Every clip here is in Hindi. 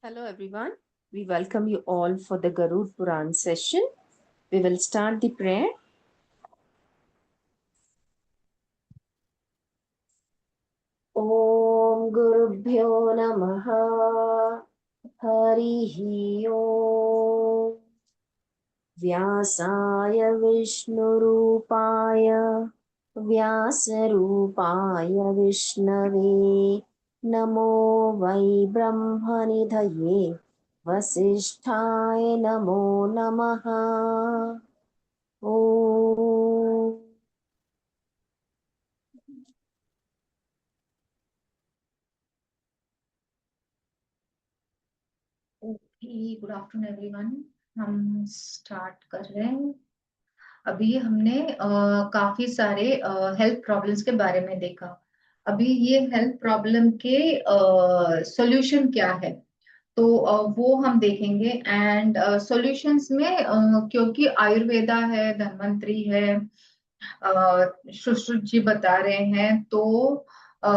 Hello everyone. We welcome you all for the Garud Puran session. We will start the prayer. Om Gurubhyo Namaha Harihi Om Vyasaya Vishnurupaya Vyasarupaya Vishnave Namo Vai Brahmanidhaye Vasishthaya Namo Namaha Om. Good afternoon everyone. हम स्टार्ट कर रहे हैं। अभी हमने काफी सारे हेल्थ प्रॉब्लम्स के बारे में देखा। अभी ये हेल्थ प्रॉब्लम के सॉल्यूशन क्या है, तो वो हम देखेंगे। एंड सॉल्यूशंस में क्योंकि आयुर्वेदा है, धन्वंतरी है, सुश्रुत जी बता रहे हैं, तो अ,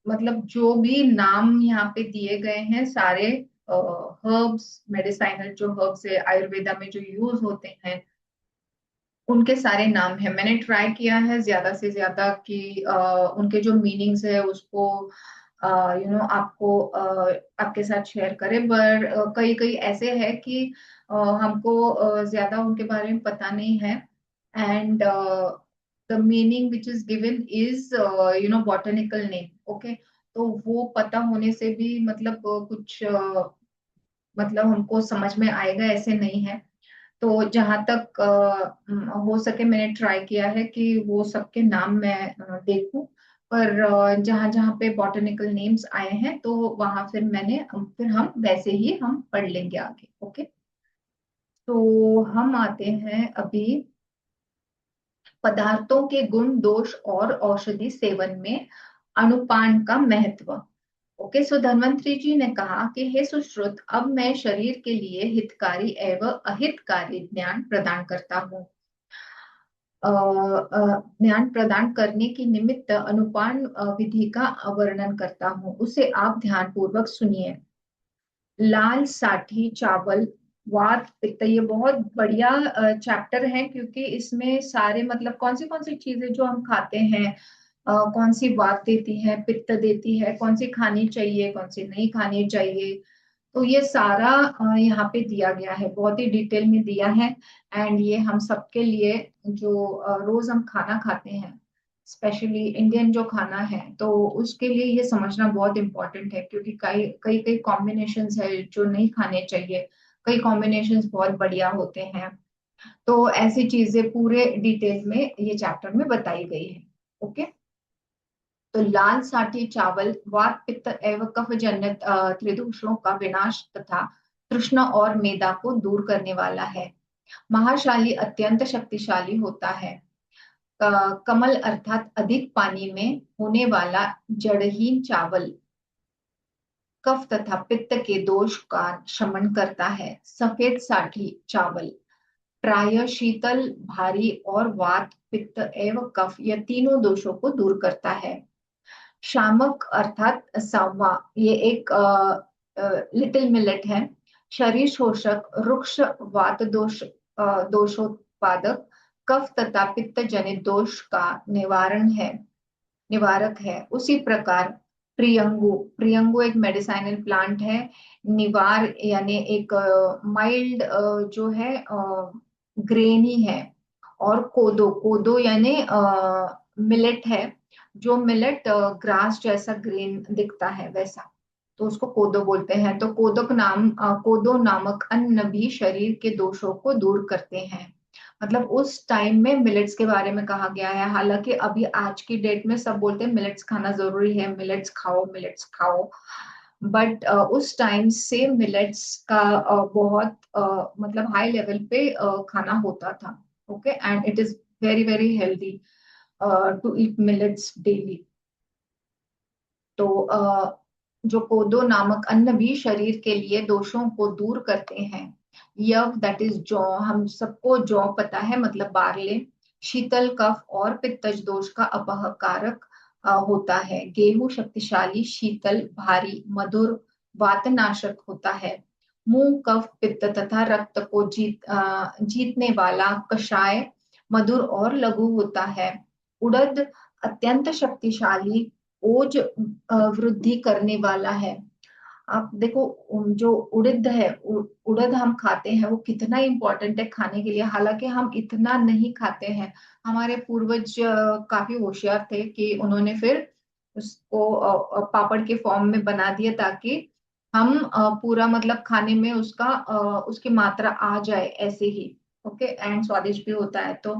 मतलब जो भी नाम यहाँ पे दिए गए हैं सारे हर्ब्स, मेडिसाइनल जो हर्ब्स है आयुर्वेदा में जो यूज होते हैं उनके सारे नाम है। मैंने ट्राई किया है ज्यादा से ज्यादा कि उनके जो मीनिंग्स है उसको आपको आपके साथ शेयर करें। पर कई कई ऐसे है कि हमको ज्यादा उनके बारे में पता नहीं है। And the meaning which is given is botanical name. Okay, तो वो पता होने से भी मतलब कुछ मतलब हमको समझ में आएगा ऐसे नहीं है। तो जहां तक हो सके मैंने ट्राई किया है कि वो सबके नाम मैं देखूं। पर जहां जहां पे बॉटनिकल नेम्स आए हैं तो वहां फिर हम वैसे ही हम पढ़ लेंगे आगे। ओके, तो हम आते हैं अभी पदार्थों के गुण, दोष और औषधि सेवन में अनुपान का महत्व। ओके, सो धन्वंतरी जी ने कहा कि हे सुश्रुत, अब मैं शरीर के लिए हितकारी एवं अहितकारी ज्ञान प्रदान करता हूँ। ज्ञान प्रदान करने की निमित्त अनुपान विधि का वर्णन करता हूँ, उसे आप ध्यान पूर्वक सुनिए। लाल साठी चावल वात पित्त, ये बहुत बढ़िया चैप्टर है क्योंकि इसमें सारे मतलब कौन सी चीजें जो हम खाते हैं कौन सी वात देती है, पित्त देती है, कौन सी खानी चाहिए, कौन सी नहीं खानी चाहिए, तो ये सारा यहाँ पे दिया गया है, बहुत ही डिटेल में दिया है। एंड ये हम सबके लिए जो रोज हम खाना खाते हैं, स्पेशली इंडियन जो खाना है, तो उसके लिए ये समझना बहुत इंपॉर्टेंट है क्योंकि कई कई कई कॉम्बिनेशंस है जो नहीं खाने चाहिए, कई कॉम्बिनेशंस बहुत बढ़िया होते हैं। तो ऐसी चीजें पूरे डिटेल में ये चैप्टर में बताई गई है। ओके, तो लाल साठी चावल वात पित्त एवं कफ जनित त्रिदोषों का विनाश तथा तृष्णा और मेदा को दूर करने वाला है। महाशाली अत्यंत शक्तिशाली होता है। कमल अर्थात अधिक पानी में होने वाला जड़हीन चावल कफ तथा पित्त के दोष का शमन करता है। सफेद साठी चावल प्राय शीतल, भारी और वात पित्त एवं कफ यह तीनों दोषों को दूर करता है। शामक अर्थात सावा, ये एक लिटिल मिलेट है। शरीर शोषक, रुक्ष, वात दोष दोषोत्पादक, कफ तथा पित्त जनित दोष का निवारक है। उसी प्रकार प्रियंगु, प्रियंगु एक मेडिसिनल प्लांट है। निवार यानी एक माइल्ड जो है ग्रेन ही है। और कोदो, कोदो यानी मिलेट है, जो मिलेट ग्रास जैसा ग्रीन दिखता है वैसा, तो उसको कोदो बोलते हैं। तो कोदो नामक अन्न भी शरीर के दोषों को दूर करते हैं। मतलब उस टाइम में मिलेट्स के बारे में कहा गया है। हालांकि अभी आज की डेट में सब बोलते हैं मिलेट्स खाना जरूरी है, मिलेट्स खाओ, मिलेट्स खाओ। बट उस टाइम से मिलेट्स का बहुत मतलब हाई लेवल पे खाना होता था। Okay, and it is very very healthy to eat millets daily. तो जो कोदो नामक अन्न भी शरीर के लिए दोषों को दूर करते हैं। यव दैट इज जौ, हम सबको जौ पता है, मतलब बार्ले। शीतल, कफ और पित्तज दोष का अपहकारक होता है। गेहूं शक्तिशाली, शीतल, भारी, मधुर वातनाशक होता है। मुंह, कफ, पित्त तथा रक्त को जीतने वाला कषाय मधुर और लघु होता है। उड़द अत्यंत शक्तिशाली ओज वृद्धि करने वाला है। आप देखो, जो उड़द है, उड़द हम खाते हैं, वो कितना इंपॉर्टेंट है खाने के लिए। हालांकि हम इतना नहीं खाते हैं। हमारे पूर्वज काफी होशियार थे कि उन्होंने फिर उसको पापड़ के फॉर्म में बना दिया, ताकि हम पूरा मतलब खाने में उसकी मात्रा आ जाए ऐसे ही। ओके, एंड स्वादिष्ट भी होता है। तो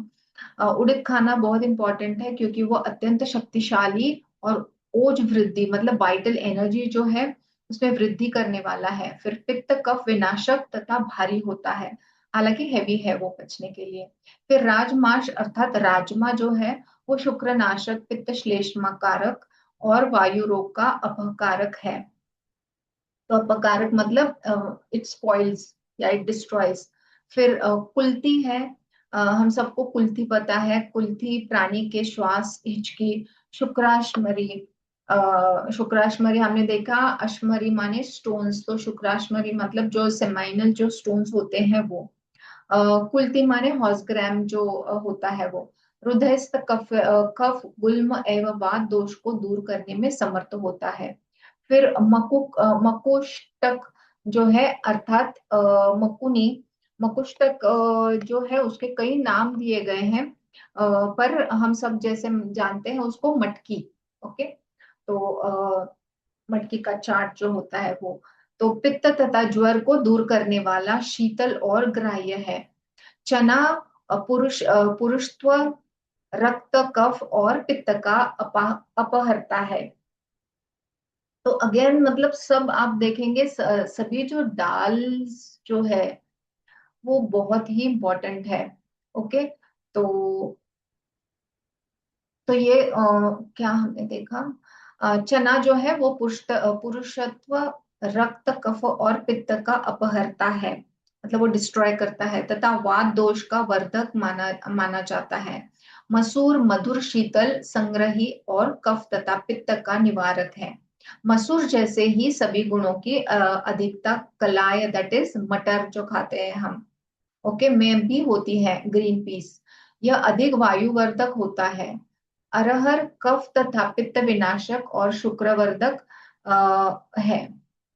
उड़द खाना बहुत इंपॉर्टेंट है, क्योंकि वो अत्यंत शक्तिशाली और ओज वृद्धि मतलब वाइटल एनर्जी जो है उसमें वृद्धि करने वाला है। फिर पित्त कफ विनाशक तथा भारी होता है, हालांकि हैवी है वो पचने के लिए। फिर राजमाश अर्थात राजमा जो है, वो शुक्रनाशक, पित्त श्लेष्मा कारक और वायु रोग का अपकारक है। तो अपकारक मतलब इट स्पॉइल्स या इट डिस्ट्रॉयज। फिर कुल्थी है। हम सबको कुल्थी पता है। कुल्थी प्राणी के श्वास, हिचकी, शुक्राश्मरी। शुक्राश्मरी हमने देखा, अश्मरी माने स्टोन्स, तो शुक्राश्मरी मतलब जो सेमाइनल जो स्टोन्स होते हैं वो। कुल्थी माने हॉर्सग्राम जो होता है वो। हृदयस्थ कफ गुल्म एवं वात दोष को दूर करने में समर्थ होता है। फिर मकुष्टक जो है, अर्थात मकुनी। मकुष्टक जो है उसके कई नाम दिए गए हैं, पर हम सब जैसे जानते हैं उसको मटकी। ओके, तो मटकी का चाट जो होता है वो। तो पित्त तथा ज्वर को दूर करने वाला, शीतल और ग्राह्य है। चना पुरुषत्व, रक्त, कफ और पित्त का अपहरता है। तो अगेन मतलब सब आप देखेंगे, सभी जो दाल जो है वो बहुत ही इंपॉर्टेंट है। ओके, तो ये क्या हमने देखा, चना जो है वो पुरुषत्व, रक्त, कफ और पित्त का अपहरता है, मतलब वो डिस्ट्रॉय करता है, तथा वात दोष का वर्धक माना माना जाता है। मसूर मधुर, शीतल, संग्रही और कफ तथा पित्त का निवारक है। मसूर जैसे ही सभी गुणों की अधिकता कलाय, दैट इज मटर जो खाते हैं हम, ओके, में भी होती है। ग्रीन पीस, यह अधिक वायुवर्धक होता है। अरहर कफ तथा पित्त विनाशक और शुक्रवर्धक है।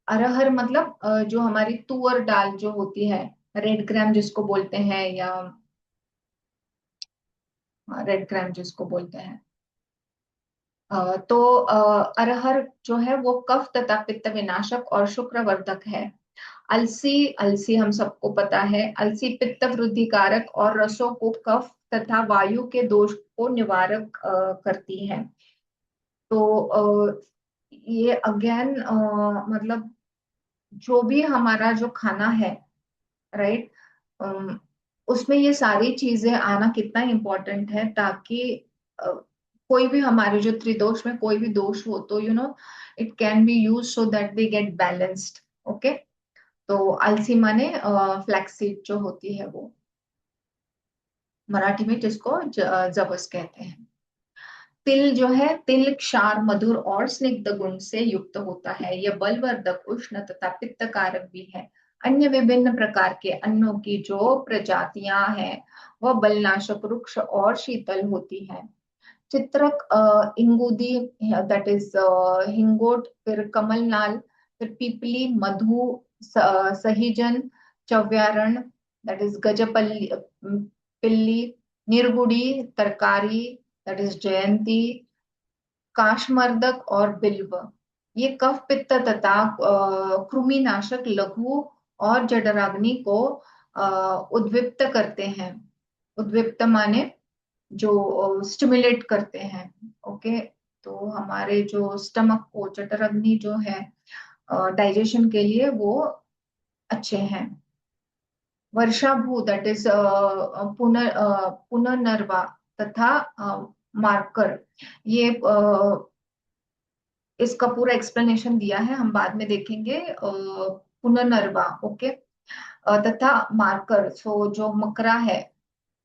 अरहर मतलब जो हमारी तुअर दाल जो होती है, रेड ग्राम जिसको बोलते हैं, या रेड ग्राम जिसको बोलते हैं। तो अरहर जो है वो कफ तथा पित्त विनाशक और शुक्रवर्धक है। अलसी, अलसी हम सबको पता है, अलसी पित्त वृद्धि कारक और रसों को, कफ तथा वायु के दोष को निवारक करती है। तो ये अगेन मतलब जो भी हमारा जो खाना है, राइट, उसमें ये सारी चीजें आना कितना इम्पोर्टेंट है, ताकि अ, कोई भी हमारे जो त्रिदोष में कोई भी दोष हो तो it can be use so that we get balanced. Okay, तो अलसी माने फ्लैक्सीड जो होती है वो, मराठी में जिसको जवस कहते हैं। तिल जो है, तिल क्षार, मधुर और स्निग्ध गुण से युक्त होता है। यह बलवर्धक, उष्ण तथा पित्त कारक भी है। अन्य विभिन्न प्रकार के अन्नों की जो प्रजातियां हैं वह बलनाशक, रुक्ष और शीतल होती हैं। चित्रक, इंगूदी, दैट इज हिंगोट, फिर कमलनाल, फिर पीपली, मधु, सहीजन, चव्यारण, दैट इज गजपल्ली, पिल्ली, निर्गुड़ी, तरकारी, दैट इज जयंती, काशमर्दक और बिल्व। ये कफ, पित्त तथा कृमिनाशक, लघु और जठराग्नि को उद्विप्त करते हैं। उद्विप्त माने जो स्टिमुलेट करते हैं। ओके, तो हमारे जो स्टमक को, जठराग्नि जो है, डाइजेशन के लिए वो अच्छे हैं। वर्षाभू, दैट इज पुनर्नर्वा तथा मार्कर, ये इसका पूरा एक्सप्लेनेशन दिया है, हम बाद में देखेंगे। पुनर्नर्वा, ओके, तथा मार्कर, सो जो मकरा है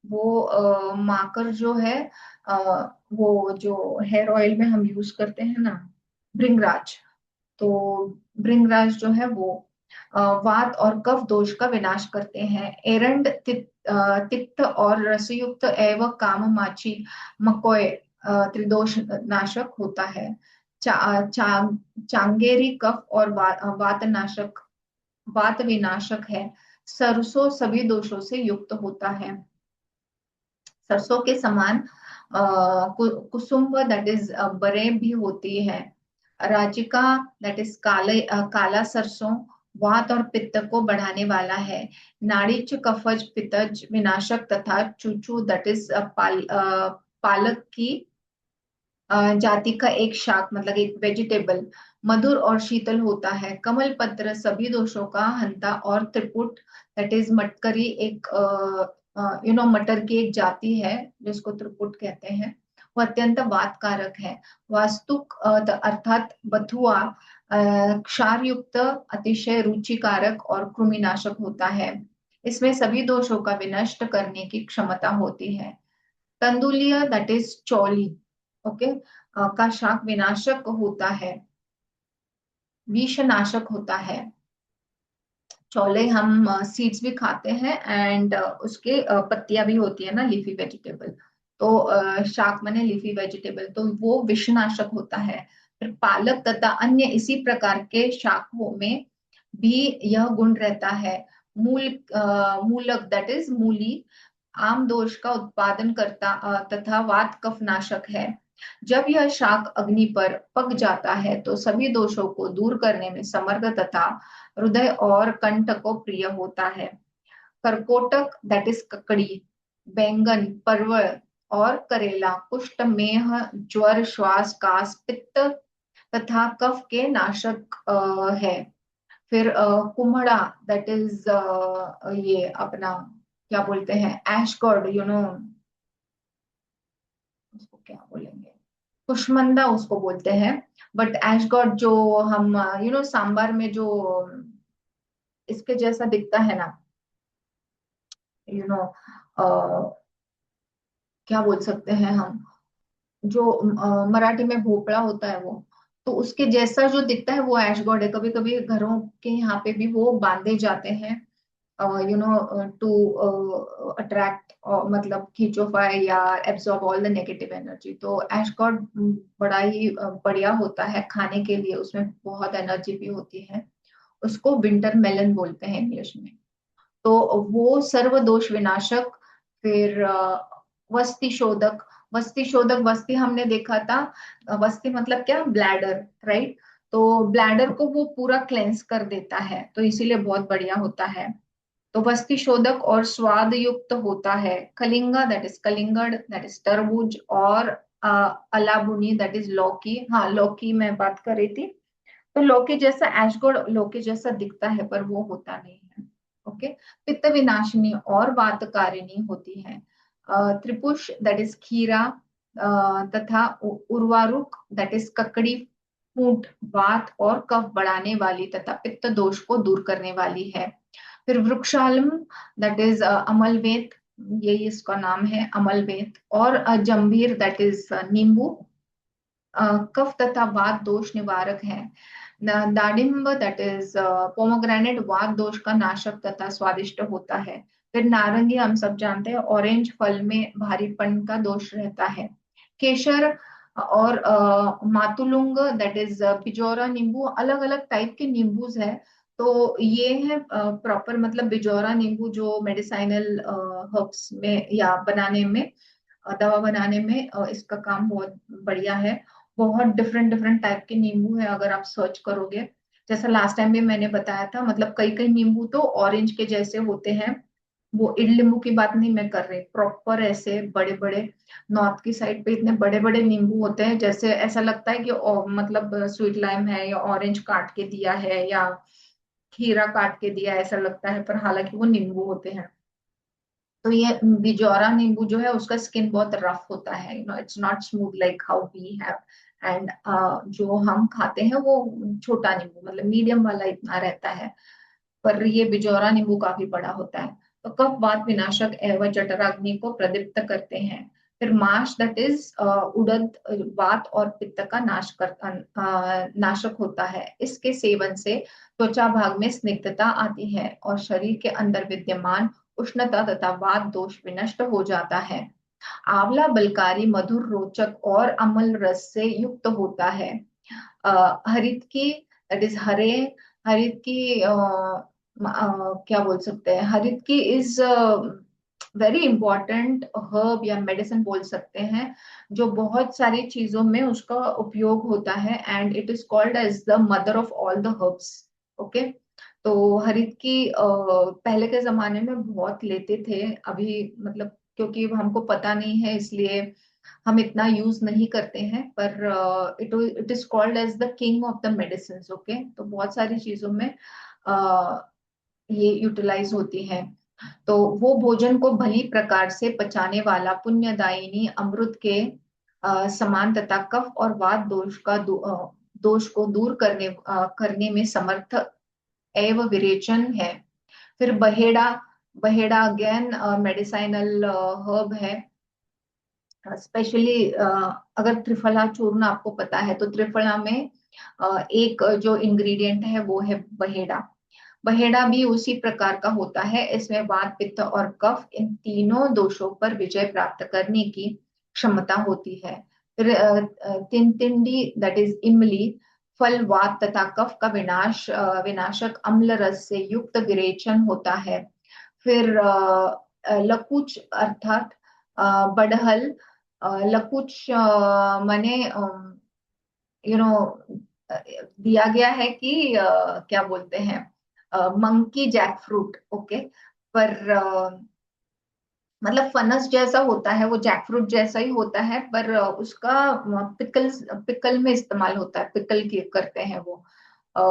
वो मार्कर जो है, वो जो हेयर ऑयल में हम यूज करते हैं ना, भृंगराज, तो भृंगराज जो है वो वात और कफ दोष का विनाश करते हैं। एरंड तिक्त और रसयुक्त एवं काममाची मकोय त्रिदोष नाशक होता है। चांगेरी कफ और वात नाशक, वात विनाशक है। सरसों सभी दोषों से युक्त होता है। सरसों के समान कुसुम्ब दैट इज बरे भी होती है। राजिका दैट इज काला सरसों वात और पित्त को बढ़ाने वाला है। नाड़िच कफज पित्तज विनाशक तथा चूचू दैट इज पालक की जाति का एक शाक मतलब एक वेजिटेबल मधुर और शीतल होता है। कमल पत्र सभी दोषों का हंता और त्रिपुट दैट इज मटकरी एक मटर की एक जाति है जिसको त्रिपुट कहते हैं। वो अत्यंत वातकारक है। वास्तुक अर्थात बथुआ क्षार युक्त अतिशय रुचिकारक और कृमिनाशक होता है। इसमें सभी दोषों का विनष्ट करने की क्षमता होती है। तंदुलिया दैट इज चौली ओके का शाक विनाशक होता है, विषनाशक होता है। चौले हम सीड्स भी खाते हैं एंड उसके पत्तियां भी होती है ना, लीफी वेजिटेबल। तो शाक माने लीफी वेजिटेबल, तो वो विषनाशक होता है। फिर पालक तथा अन्य इसी प्रकार के शाकों में भी यह गुण रहता है। मूलक दैट इज मूली आम दोष का उत्पादन करता तथा वात कफ नाशक है। जब यह शाक अग्नि पर पक जाता है तो सभी दोषों को दूर करने में समर्थ तथा हृदय और कंठ को प्रिय होता है। करकोटक दैट इज ककड़ी, बैंगन, परवल और करेला कुष्ठ, मेह, ज्वर, श्वास, कास, पित्त तथा कफ के नाशक है। फिर कुम्हड़ा दैट इज ये अपना क्या बोलते हैं, एशगॉर्ड उसको क्या बोलेंगे, कुष्मंदा उसको बोलते हैं। बट एशगॉर्ड जो हम सांबार में जो इसके जैसा दिखता है ना, यू नो क्या बोल सकते हैं हम, जो मराठी में भोपळा होता है वो, तो उसके जैसा जो दिखता है वो एशगॉर्ड है। कभी कभी घरों के यहाँ पे भी वो बांधे जाते हैं टू अट्रैक्ट मतलब खींचोफाई या absorb all the negative energy. तो एशगॉर्ड बड़ा ही बढ़िया होता है खाने के लिए, उसमें बहुत एनर्जी भी होती है। उसको विंटर मेलन बोलते हैं इंग्लिश में। तो वो सर्व दोष विनाशक। फिर वस्ति शोधक, वस्ति शोधक, वस्ति हमने देखा था। वस्ति मतलब क्या, ब्लैडर, राइट। तो ब्लैडर को वो पूरा क्लेंस कर देता है, तो इसीलिए बहुत बढ़िया होता है। तो वस्ति शोधक और स्वाद युक्त होता है। कलिंगा दैट इज कलिंगड़ दैट इज तरबूज और अलाबुनी दैट इज लौकी। हाँ, लौकी मैं बात कर रही थी। तो लौकी जैसा, एशगोर्ड लौकी जैसा दिखता है पर वो होता नहीं है। ओके। पित्त विनाशिनी और वातकारिणी होती है। त्रिपुष दैट इज खीरा तथा उर्वारुक दैट इज ककड़ी फूट वात और कफ बढ़ाने वाली तथा पित्त दोष को दूर करने वाली है। फिर वृक्षालम दैट इज अमलवेत, यही इसका नाम है अमलवेत। और जंभीर दैट इज नींबू कफ तथा वात दोष निवारक है। दाडिम्ब दैट इज पोमोग्रेनेट वात दोष का नाशक तथा स्वादिष्ट होता है। फिर नारंगी हम सब जानते हैं, ऑरेंज फल में भारीपन का दोष रहता है। केसर और मातुलुंग दैट इज बिजौरा नींबू, अलग अलग टाइप के नींबूज है। तो ये है प्रॉपर मतलब बिजौरा नींबू जो मेडिसाइनल हर्ब्स में या बनाने में दवा बनाने में इसका काम बहुत बढ़िया है। बहुत डिफरेंट डिफरेंट टाइप के नींबू है अगर आप सर्च करोगे। जैसा लास्ट टाइम भी मैंने बताया था, मतलब कई कई नींबू तो ऑरेंज के जैसे होते हैं। वो इडलीम्बू की बात नहीं मैं कर रही, प्रॉपर ऐसे बड़े बड़े नॉर्थ की साइड पे इतने बड़े बड़े नींबू होते हैं, जैसे ऐसा लगता है कि मतलब स्वीट लाइम है या ऑरेंज काट के दिया है या खीरा काट के दिया है, ऐसा लगता है, पर हालांकि वो नींबू होते हैं। तो ये बिजौरा नींबू जो है उसका स्किन बहुत रफ होता है, it's not smooth like how we have. And जो हम खाते हैं वो छोटा नींबू मतलब मीडियम वाला इतना रहता है, पर ये बिजौरा नींबू काफी बड़ा होता है। तो कफ वात विनाशक एवं जठराग्नि को प्रदीप्त करते हैं। फिर माश दैट इज उड़द वात और पित्त का नाशक होता है। इसके सेवन से त्वचा भाग में स्निग्धता आती है और शरीर के अंदर विद्यमान उष्णता तथा वात दोष विनष्ट हो जाता है। आंवला बलकारी मधुर रोचक और अम्ल रस से युक्त होता है। हरित की दैट इज हरे हरित की क्या बोल सकते हैं, हरित की इज वेरी इंपॉर्टेंट हर्ब या मेडिसिन बोल सकते हैं, जो बहुत सारी चीजों में उसका उपयोग होता है, and it is called as the mother of all the herbs. Okay. तो हरित की पहले के जमाने में बहुत लेते थे, अभी मतलब क्योंकि हमको पता नहीं है इसलिए हम इतना यूज नहीं करते हैं, पर it it is called as the king of the medicine. Okay, तो बहुत सारी चीजों में ये यूटिलाइज होती है। तो वो भोजन को भली प्रकार से पचाने वाला पुण्यदायिनी अमृत के समान तथा कफ और वात दोष को दूर करने में समर्थ एवं विरेचन है। फिर बहेड़ा बहेड़ा अगेन मेडिसाइनल हर्ब है। स्पेशली अगर त्रिफला चूर्ण आपको पता है, तो त्रिफला में एक जो इंग्रेडिएंट है वो है बहेड़ा। बहेड़ा भी उसी प्रकार का होता है। इसमें वात पित्त और कफ इन तीनों दोषों पर विजय प्राप्त करने की क्षमता होती है। फिर तिनतिंडी दैट इज इमली फल वात तथा कफ का विनाशक अम्ल रस से युक्त विरेचन होता है। फिर लकुच अर्थात बड़हल। लकुच माने यू नो दिया गया है कि क्या बोलते हैं, मंकी जैक फ्रूट। ओके। पर मतलब फनस जैसा होता है, वो जैक फ्रूट जैसा ही होता है, पर उसका पिकल पिकल में इस्तेमाल होता है, पिकल की करते हैं वो। अ,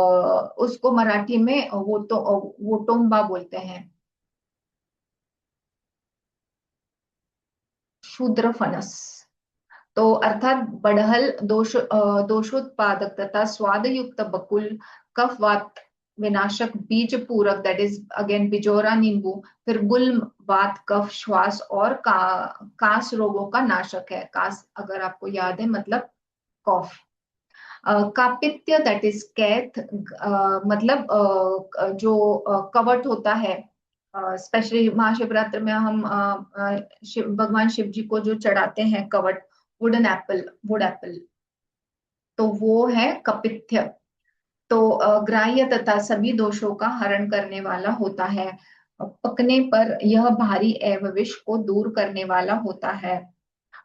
उसको मराठी में वोटोंबा बोलते हैं, शूद्र फनस। तो अर्थात बढ़हल दोषोत्पादक तथा स्वाद युक्त बकुल कफ वात विनाशक बीज पूरक दैट इज अगेन बिजोरा नींबू। फिर गुल्म वात कफ श्वास और कास रोगों का नाशक है। कास अगर आपको याद है मतलब कॉफ। कापित्य दैट इज कैथ, मतलब कवट होता है। स्पेशली महाशिवरात्रि में हम भगवान शिव जी को जो चढ़ाते हैं कवट, वुड एप्पल, तो वो है कपित्य। तो ग्राह्य तथा सभी दोषों का हरण करने वाला होता है। पकने पर यह भारी एवं विष को दूर करने वाला होता है।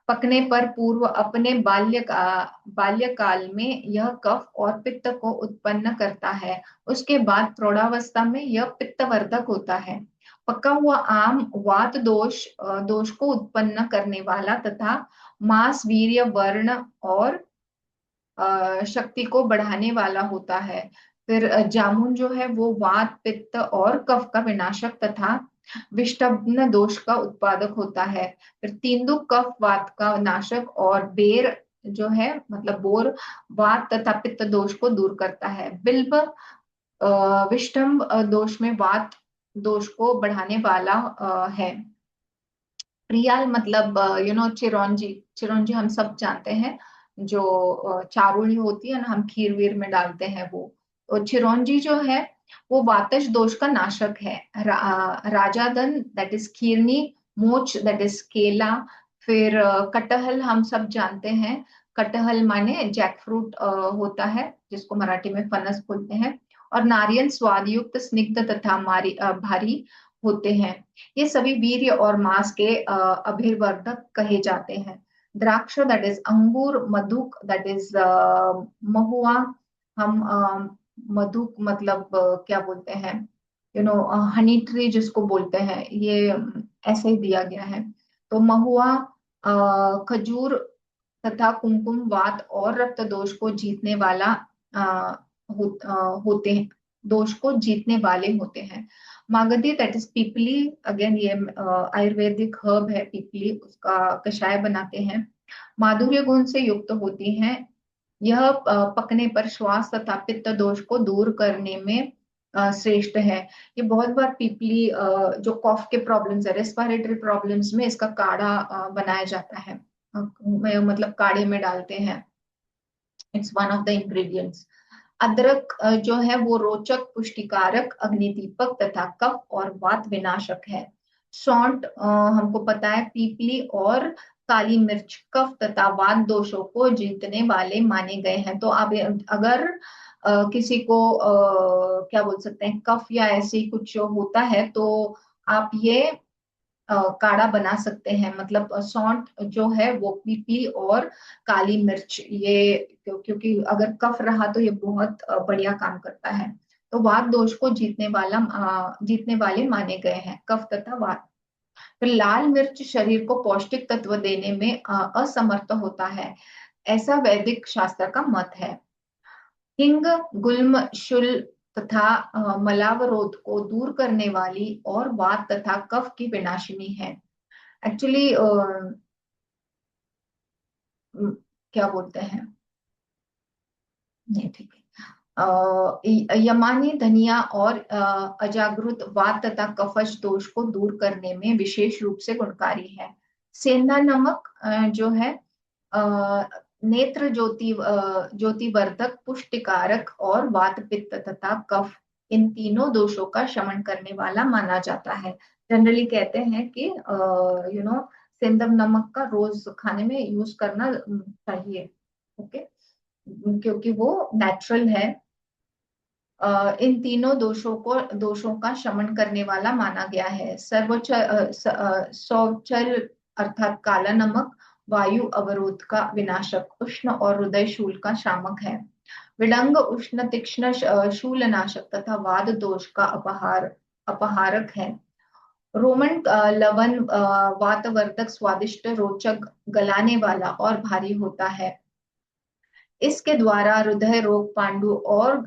पकने पर पूर्व अपने बाल्यकाल में यह कफ और पित्त को उत्पन्न करता है। उसके बाद प्रौढ़ावस्था में यह पित्तवर्धक होता है। पका हुआ आम वात दोष को उत्पन्न करने वाला तथा मांस वीर्य वर्ण और शक्ति को बढ़ाने वाला होता है। फिर जामुन जो है वो वात पित्त और कफ का विनाशक तथा विष्टब्न दोष का उत्पादक होता है। फिर तीन्दुक कफ वात का नाशक और बेर जो है मतलब बोर वात तथा पित्त दोष को दूर करता है। बिल्व विष्टम्ब दोष में वात दोष को बढ़ाने वाला है। प्रियाल मतलब चिरौंजी। चिरौंजी हम सब जानते हैं, जो चारुली होती है ना, हम खीर वीर में डालते हैं वो। तो चिरौंजी जो है वो वातज दोष का नाशक है। राजादन दैट इज खीरनी। मोच दैट इज केला। फिर कटहल हम सब जानते हैं। कटहल माने जैक फ्रूट होता है, जिसको मराठी में फनस बोलते हैं। और नारियल स्वादयुक्त स्निग्ध तथा भारी होते हैं। ये सभी वीर्य और मांस के अभिवर्धक कहे जाते हैं। द्राक्ष दैट इज अंगूर। मधुक दैट इज महुआ। हम मधुक मतलब क्या बोलते हैं, हनी ट्री जिसको बोलते हैं, ये ऐसे ही दिया गया है। तो महुआ खजूर तथा कुमकुम वात और रक्त दोष को जीतने वाला अ, होते हैं, दोष को जीतने वाले होते हैं। मागधी दैट इज पीपली। अगेन ये आयुर्वेदिक हर्ब है पीपली, उसका कषाय बनाते हैं। माधुर्य गुण से युक्त होती हैं। यह पकने पर श्वास तथा पित्त दोष को दूर करने में श्रेष्ठ है। ये बहुत बार पीपली जो कॉफ के प्रॉब्लम्स है, रेस्पिरेटरी प्रॉब्लम्स में इसका काढ़ा बनाया जाता है। मतलब काढ़े में डालते हैं। It's one of the ingredients. अदरक जो है वो रोचक, पुष्टिकारक, अग्निदीपक तथा कफ और वात विनाशक है। सौंठ हमको पता है पीपली और काली मिर्च कफ तथा वात दोषों को जीतने वाले माने गए हैं। तो अब अगर किसी को क्या बोल सकते हैं, कफ या ऐसे ही कुछ होता है, तो आप ये काढ़ा बना सकते हैं। मतलब सौंठ जो है वो पीपली और काली मिर्च, ये क्योंकि अगर कफ रहा तो ये बहुत बढ़िया काम करता है। तो वात दोष को जीतने वाले माने गए हैं कफ तथा वात। फिर लाल मिर्च शरीर को पौष्टिक तत्व देने में असमर्थ होता है, ऐसा वैदिक शास्त्र का मत है। हिंग गुल्म शूल तथा मलावरोध को दूर करने वाली और वात तथा कफ की विनाशिनी है। एक्चुअली क्या बोलते हैं, नहीं ठीक है। यमानी धनिया और अजागृत वात तथा कफज दोष को दूर करने में विशेष रूप से गुणकारी है। सेंधा नमक जो है नेत्र ज्योतिवर्धक, पुष्टिकारक और वात पित्त तथा कफ, इन तीनों दोषों का शमन करने वाला माना जाता है। जनरली कहते हैं कि सेंधव नमक का रोज खाने में यूज करना चाहिए। ओके, क्योंकि वो नेचुरल है। इन तीनों दोषों का शमन करने वाला माना गया है। सौचल अर्थात काला नमक वायु अवरोध का विनाशक, उष्ण और हृदय शूल का शामक है। विडंग उष्ण तीक्ष्ण शूलनाशक तथा वाद दोष का अपहारक है। रोमन लवण वातवर्धक, स्वादिष्ट, रोचक, गलाने वाला और भारी होता है। इसके द्वारा हृदय रोग, पांडु और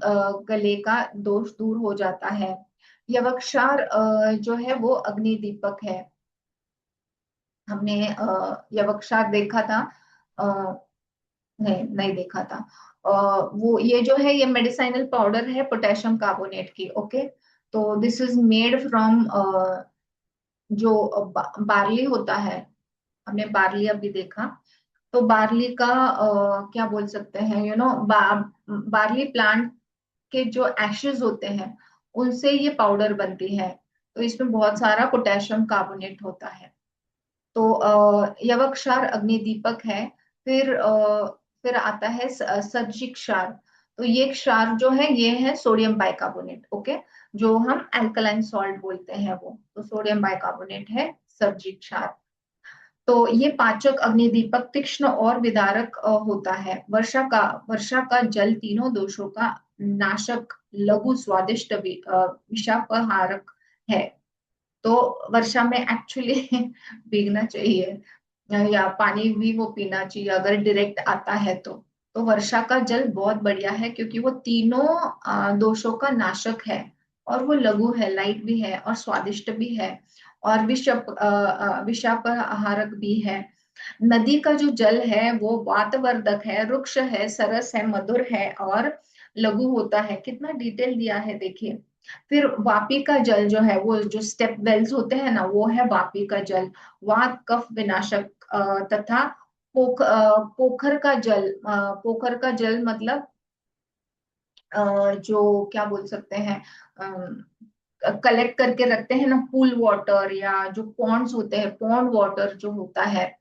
गले का दोष दूर हो जाता है। यवक्षार जो है वो अग्नि दीपक है। हमने यवक्षार देखा था, अ, नहीं नहीं देखा था। वो ये जो है ये मेडिसिनल पाउडर है पोटेशियम कार्बोनेट की। ओके, तो दिस इज मेड फ्रॉम जो बार्ली होता है। हमने बार्ली अभी देखा, तो बार्ली का क्या बोल सकते हैं, बार्ली प्लांट के जो एशेज होते हैं उनसे ये पाउडर बनती है। तो इसमें बहुत सारा पोटेशियम कार्बोनेट होता है। तो यवक्षार अग्निदीपक है। फिर आता है सज्जिक क्षार। तो ये क्षार जो है ये है सोडियम बाइकार्बोनेट। ओके, जो हम अल्कलाइन सॉल्ट बोलते हैं वो, तो सोडियम बाइकार्बोनेट है सज्जिक क्षार। तो ये पाचक, अग्निदीपक, तीक्ष्ण और विदारक होता है। वर्षा का जल तीनों दोषों का नाशक, लघु, स्वादिष्ट, विषापहारक है। तो वर्षा में एक्चुअली भीगना चाहिए, या पानी भी वो पीना चाहिए अगर डायरेक्ट आता है तो वर्षा का जल बहुत बढ़िया है, क्योंकि वो तीनों दोषों का नाशक है, और वो लघु है, लाइट भी है और स्वादिष्ट भी है, और विषापहारक भी है। नदी का जो जल है वो वातवर्धक है, रुक्ष है, सरस है, मधुर है और लघु होता है। कितना डिटेल दिया है देखिए। फिर वापी का जल जो है, वो जो स्टेप वेल्स होते हैं ना, वो है वापी का जल, वात कफ विनाशक। तथा पोखर का जल मतलब जो क्या बोल सकते हैं, कलेक्ट करके रखते हैं ना पूल वाटर, या जो पॉन्ड्स होते हैं, पॉन्ड वाटर जो होता है,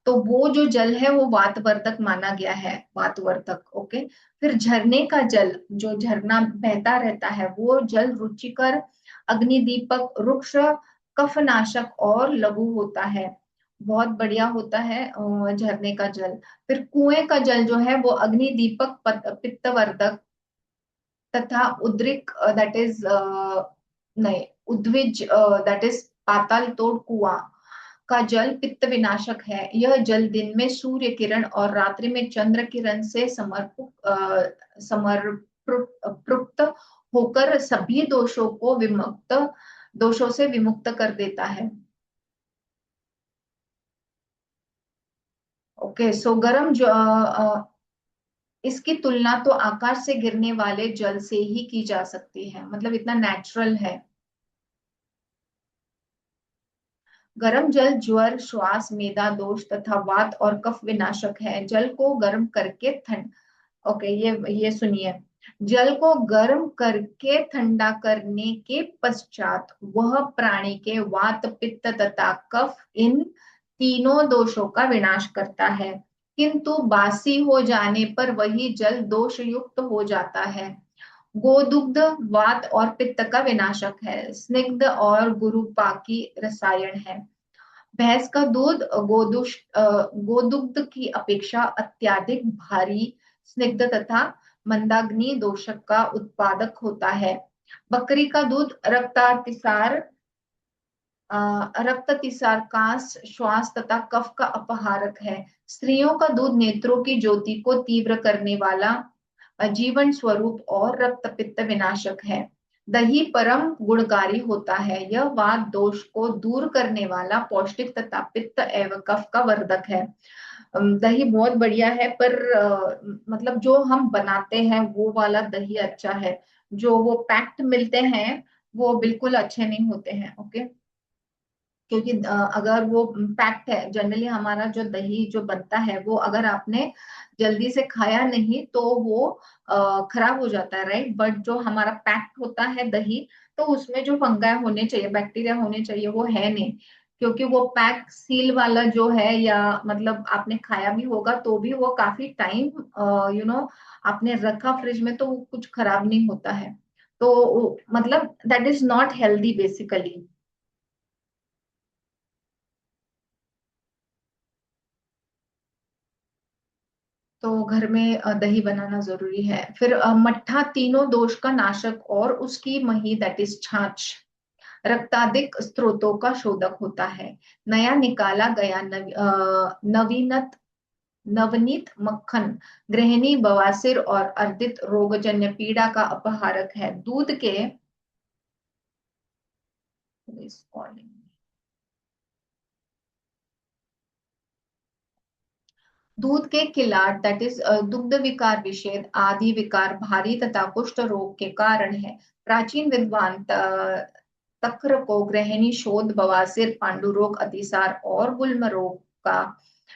तो वो जो जल है वो वातवर्धक माना गया है, वातवर्धक। ओके, फिर झरने का जल, जो झरना बहता रहता है, वो जल रुचिकर, अग्निदीपक, रुक्ष, कफनाशक और लघु होता है। बहुत बढ़िया होता है झरने का जल। फिर कुएं का जल जो है वो अग्निदीपक, पित्तवर्धक तथा उद्रिक, दैट इज नहीं, उद्विज, दैट इज पाताल तोड़ कुआं का जल पित्त विनाशक है। यह जल दिन में सूर्य किरण और रात्रि में चंद्र किरण से समर्पृत होकर सभी दोषों से विमुक्त कर देता है। ओके, सो इसकी तुलना तो आकाश से गिरने वाले जल से ही की जा सकती है, मतलब इतना नेचुरल है। गर्म जल ज्वर, श्वास, मेदा दोष तथा वात और कफ विनाशक है। जल को गर्म करके ठंड ओके, ये सुनिए। जल को गर्म करके ठंडा करने के पश्चात वह प्राणी के वात, पित्त तथा कफ इन तीनों दोषों का विनाश करता है। किंतु बासी हो जाने पर वही जल दोष युक्त हो जाता है। गोदुग्ध वात और पित्त का विनाशक है। स्निग्ध और गुरुपाकी रसायन है। भैंस का दूध गोदुग्ध की अपेक्षा अत्यधिक भारी, स्निग्ध तथा मंदाग्नि दोषक का उत्पादक होता है। बकरी का दूध रक्ततिसार, कांस, श्वास तथा कफ का अपहारक है। स्त्रियों का दूध नेत्रों की ज्योति को तीव्र करने वाला, जीवन स्वरूप और रक्त पित्त विनाशक है। दही परम गुणकारी होता है। यह वात दोष को दूर करने वाला, पौष्टिक तथा पित्त एवं कफ का वर्धक है। दही बहुत बढ़िया है, पर मतलब जो हम बनाते हैं वो वाला दही अच्छा है। जो वो पैक्ड मिलते हैं वो बिल्कुल अच्छे नहीं होते हैं। ओके, क्योंकि अगर वो पैक्ड है, जनरली हमारा जो दही जो बनता है वो अगर आपने जल्दी से खाया नहीं तो वो खराब हो जाता है, राइट। बट जो हमारा पैक्ड होता है दही, तो उसमें जो फंगाई होने चाहिए, बैक्टीरिया होने चाहिए, वो है नहीं। क्योंकि वो पैक सील वाला जो है, या मतलब आपने खाया भी होगा तो भी वो काफी टाइम आपने रखा फ्रिज में तो वो कुछ खराब नहीं होता है। तो मतलब that is not healthy basically. तो घर में दही बनाना जरूरी है। फिर मट्ठा तीनों दोष का नाशक और उसकी मही दैट इज छाछ रक्ताधिक स्त्रोतों का शोधक होता है। नया निकाला गया नवनीत मक्खन गृहिणी, बवासीर और अर्दित रोगजन्य पीड़ा का अपहारक है। दूध के किलाट दैट इज दुग्ध विकार, विषेद आदि विकार भारी तथा कुष्ठ रोग के कारण है। प्राचीन विद्वान तक्र को गृहिणी शोध, बवासीर, पांडु रोग, अतिसार और गुल्म रोग का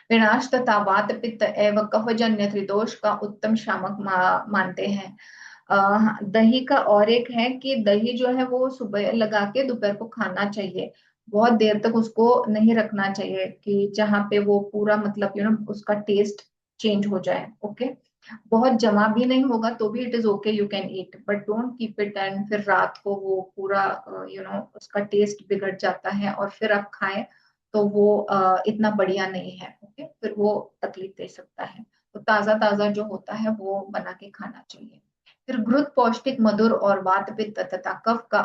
विनाश तथा वात, पित्त एवं कफजन्य त्रिदोष का उत्तम शामक मानते हैं। दही का और एक है कि दही जो है वो सुबह लगा के दोपहर को खाना चाहिए। बहुत देर तक उसको नहीं रखना चाहिए कि जहाँ पे वो पूरा मतलब उसका टेस्ट चेंज हो जाए। ओके, बहुत जमा भी नहीं होगा तो भी it is okay, you can eat, but don't keep it and फिर रात को वो पूरा उसका टेस्ट बिगड़ जाता है और फिर आप खाएं तो वो इतना बढ़िया नहीं है। ओके, फिर वो तकलीफ दे सकता है। तो ताजा ताजा जो होता है वो बना के खाना चाहिए। फिर घृत पौष्टिक, मधुर और वात, पित्त तथा कफ का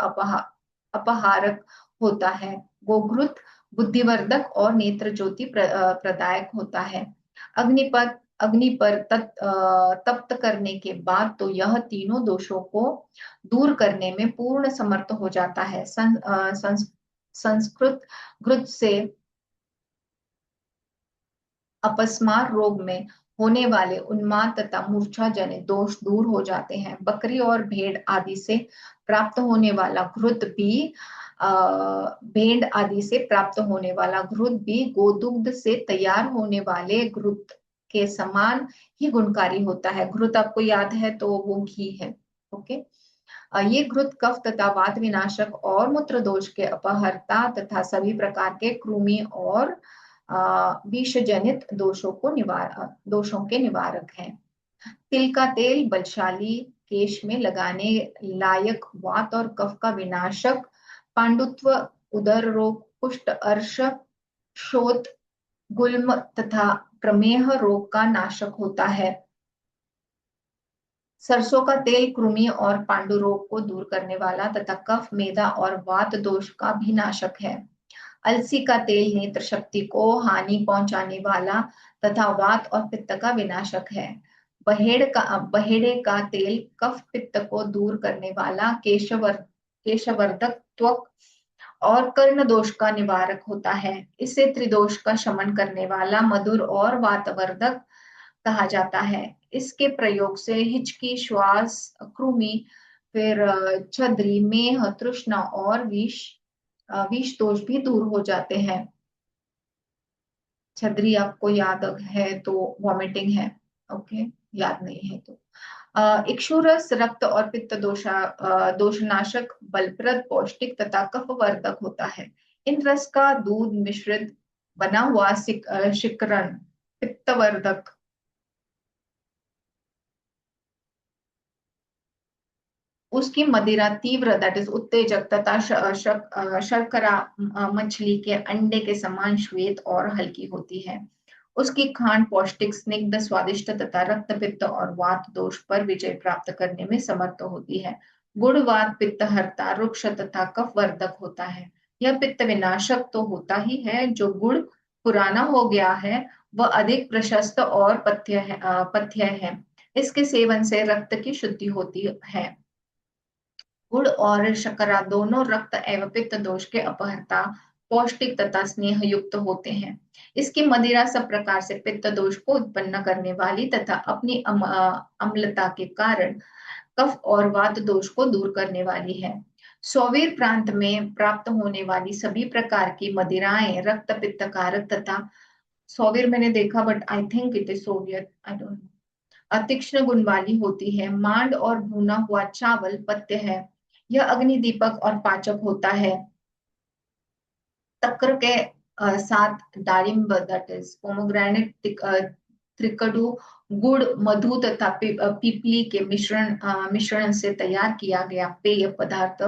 अपहारक होता है। गोघृत बुद्धिवर्धक और नेत्र ज्योति प्रदायक होता है। अग्नि पर तप्त करने के बाद तो यह तीनों दोषों को दूर करने में पूर्ण समर्थ हो जाता है। संस्कृत घृत से अपस्मार रोग में होने वाले उन्माद तथा मूर्छा जनित दोष दूर हो जाते हैं। बकरी और भेड़ आदि से प्राप्त होने वाला घृत भी भेड़ आदि से प्राप्त होने वाला घृत भी गोदुग्ध से तैयार होने वाले घृत के समान ही गुणकारी होता है। घृत आपको याद है तो वो घी है। ओके, ये घृत कफ तथा वात विनाशक और मूत्र दोष के अपहर्ता तथा सभी प्रकार के कृमि और विष जनित दोषों के निवारक है। तिल का तेल बलशाली, केश में लगाने लायक, वात और कफ का विनाशक, पांडुत्व, उदर रोग, कुष्ठ, अर्श, शोथ, गुल्म तथा प्रमेह रोग का नाशक होता है। सरसों का तेल कृमि और पांडु रोग को दूर करने वाला तथा कफ, मेदा और वात दोष का भी नाशक है। अलसी का तेल नेत्र शक्ति को हानि पहुंचाने वाला तथा वात और पित्त का विनाशक है। बहेड़े का तेल कफ, पित्त को दूर करने वाला, केशवर्धक, त्वक और कर्ण दोष का निवारक होता है। इसे त्रिदोष का शमन करने वाला, मधुर और वातवर्धक कहा जाता है। इसके प्रयोग से हिचकी, श्वास, कृमि, फिर छद्री, मेह, तृष्णा और विष दोष भी दूर हो जाते हैं। छद्री आपको याद है तो वॉमिटिंग है, ओके, याद नहीं है तो इक्षुरस रक्त और पित्त दोषनाशक, बलप्रद, पौष्टिक तथा कफवर्धक होता है। इन रस का दूध मिश्रित बना हुआ शिकरण पित्तवर्धक, उसकी मदिरा तीव्र, दैट इज उत्तेजक तथा शर्करा मछली के अंडे के समान श्वेत और हल्की होती है। उसकी खांड पौष्टिक, स्निग्ध, स्वादिष्ट तथा रक्त, पित्त और वात दोष पर विजय प्राप्त करने में समर्थ होती है। गुड़ वात पित्तहर्ता, रुक्ष तथा कफवर्धक होता है। यह पित्त विनाशक तो होता ही है, जो गुड़ पुराना हो गया है वह अधिक प्रशस्त और पथ्य है। इसके सेवन से रक्त की शुद्धि होती है। गुड़ और शर्करा दोनों रक्त एवं पित्त दोष के अपहर्ता, पौष्टिक तथा स्नेह युक्त होते हैं। इसकी मदिरा सब प्रकार से पित्त दोष को उत्पन्न करने वाली तथा अपनी अम्लता के कारण कफ और वात दोष को दूर करने वाली है। सोवीर प्रांत में प्राप्त होने वाली सभी प्रकार की मदिराएं रक्त पित्त कारक तथा सोवीर मैंने देखा but I think it is Soviet, I don't know, तीक्ष्ण गुण वाली होती है। मांड और भुना हुआ चावल पथ्य है। यह अग्नि दीपक और पाचक होता है। तक्र के साथ दारिम्ब, दैट इज पोमोग्रेनेट, त्रिकड़ू, गुड़, मधु तथा पीपली के मिश्रण से तैयार किया गया पेय पदार्थ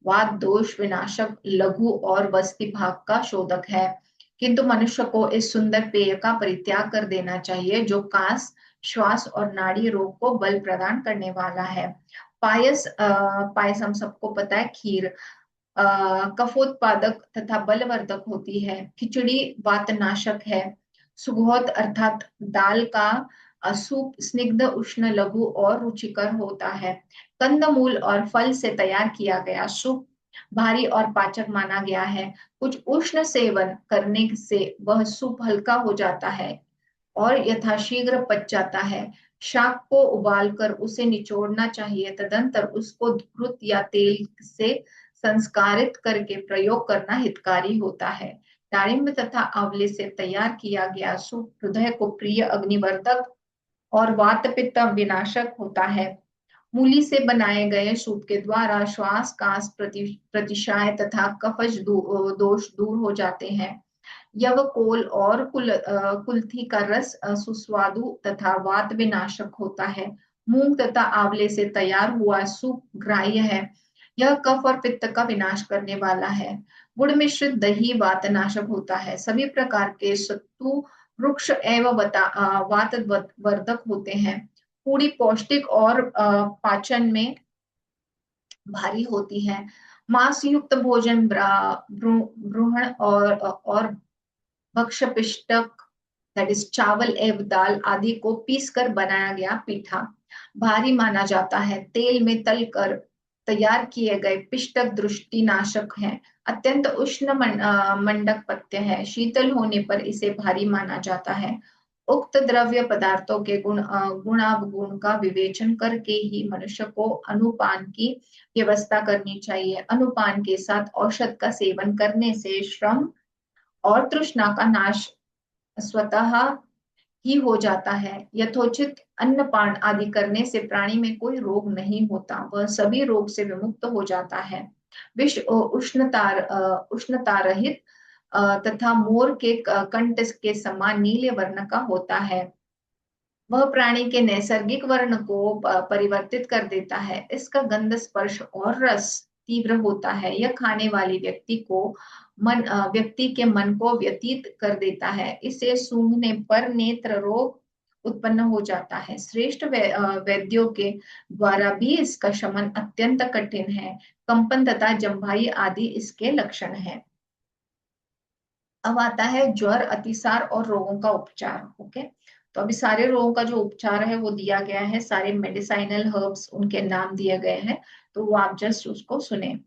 वात दोष विनाशक, लघु और वस्ति भाग का शोधक है। किंतु मनुष्य को इस सुंदर पेय का परित्याग कर देना चाहिए, जो कास, श्वास और नाड़ी रोग को बल प्रदान करने वाला है। पायस हम सबको पता है, खीर कफोत्पादक तथा बलवर्धक होती है। खिचड़ी वातनाशक है। सुगोत अर्थात दाल का सूप स्निग्ध, उष्ण, लघु और रुचिकर होता है। कंदमूल और फल से तैयार किया गया सूप भारी और पाचक माना गया है। कुछ उष्ण सेवन करने से वह सूप हल्का हो जाता है और यथाशीघ्र पच जाता है। शाक को उबालकर उसे निचोड़ना चाहिए, तदंतर उसको घृत या तेल से संस्कारित करके प्रयोग करना हितकारी होता है। दारिम्ब तथा आंवले से तैयार किया गया सूप हृदय को प्रिय, अग्निवर्धक और वात पित्त विनाशक होता है। मूली से बनाए गए सूप के द्वारा श्वास, कास, प्रतिशाय तथा कफज दोष दूर हो जाते हैं। यवकोल और कुल्थी का रस सुस्वादु तथा वात विनाशक होता है। मूंग तथा आंवले से तैयार हुआ सूप ग्राह्य है। यह कफ और पित्त का विनाश करने वाला है। गुड़ मिश्रित दही वातनाशक होता है। सभी प्रकार के सत्तू वृक्ष एवं वात वर्धक होते हैं। पूरी पौष्टिक और पाचन में भारी होती है। मांस युक्त भोजन ब्रूहण और भक्ष्य पिष्टक, दैट इज चावल एवं दाल आदि को पीसकर बनाया गया पीठा भारी माना जाता है। तेल में तलकर तैयार किए गए पिष्टक दृष्टिनाशक हैं। अत्यंत उष्ण मंडक पथ्य है। शीतल होने पर इसे भारी माना जाता है। उक्त द्रव्य पदार्थों के गुणावगुण का विवेचन करके ही मनुष्य को अनुपान की व्यवस्था करनी चाहिए। अनुपान के साथ औषध का सेवन करने से श्रम और तृष्णा का नाश स्वतः ही हो जाता है। यथोचित अन्नपान आदि करने से प्राणी में कोई रोग नहीं होता, वह सभी रोग से विमुक्त हो जाता है। विष उष्णता रहित तथा मोर के कंठ के समान नीले वर्ण का होता है। वह प्राणी के नैसर्गिक वर्ण को परिवर्तित कर देता है। इसका गंध, स्पर्श और रस तीव्र होता है। यह खाने वाले व्यक्ति के मन को व्यतीत कर देता है। इसे सूंघने पर नेत्र रोग उत्पन्न हो जाता है। श्रेष्ठ वैद्यों के द्वारा भी इसका शमन अत्यंत कठिन है। कंपन तथा जम्भाई आदि इसके लक्षण हैं। अब आता है ज्वर, अतिसार और रोगों का उपचार। ओके, तो अभी सारे रोगों का जो उपचार है वो दिया गया है, सारे मेडिसाइनल हर्ब्स उनके नाम दिए गए हैं, तो वो आप जस्ट उसको सुने।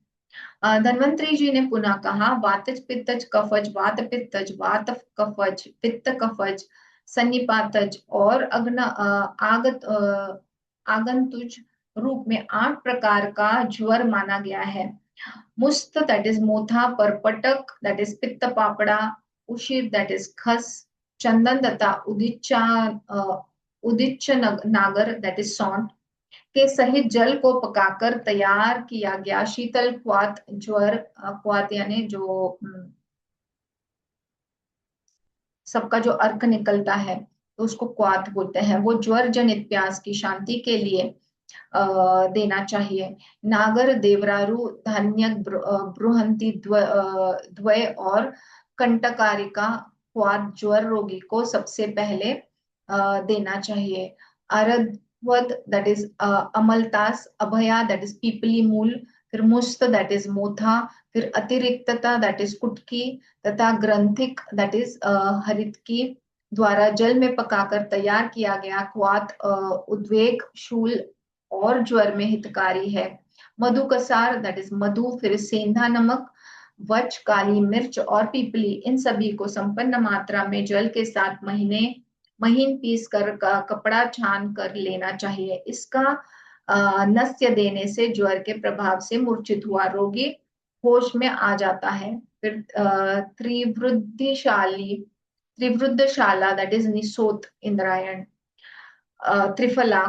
धन्वंतरी जी ने पुनः कहा, वातज पित्तज कफज, वात पित्तज, वात कफज, पित्त कफज, सन्निपातज और आगंतुज रूप में 8 प्रकार का ज्वर माना गया है। मुस्त दैट इज मोथा, परपटक दैट इज पित्त पापड़ा, उशिर दैट इज खस, चंदन तथा उदिच्च नागर दैट इज सौंठ के सहित जल को पकाकर तैयार किया गया शीतल क्वात ज्वर, क्वात यानी जो सबका जो अर्क निकलता है तो उसको क्वात बोलते हैं, वो ज्वर जनित प्यास की शांति के लिए देना चाहिए। नागर, देवरारू, धान्य, बृहंती, द्वय और कंटकारिका क्वात ज्वर रोगी को सबसे पहले देना चाहिए। अरध्वद दैट इज अमलतास, अभया दैट इज पीपली मूल, फिर मुस्त दैट इज मोथा, फिर अतिरिक्तता दैट इज कुटकी तथा ग्रंथिक दैट इज हरितकी द्वारा जल में पकाकर तैयार किया गया क्वात उद्वेग, शूल और ज्वर में हितकारी है। मधु कसार दैट इज मधु, फिर सेंधा नमक, वच, काली मिर्च और पीपली, इन सभी को संपन्न मात्रा में जल के साथ महीन पीस कर कपड़ा छान कर लेना चाहिए। इसका नस्य देने से ज्वर के प्रभाव से मूर्छित हुआ रोगी होश में आ जाता है। फिर त्रिवृद्धशाला दैट इज निसोत, इंद्रायण, त्रिफला,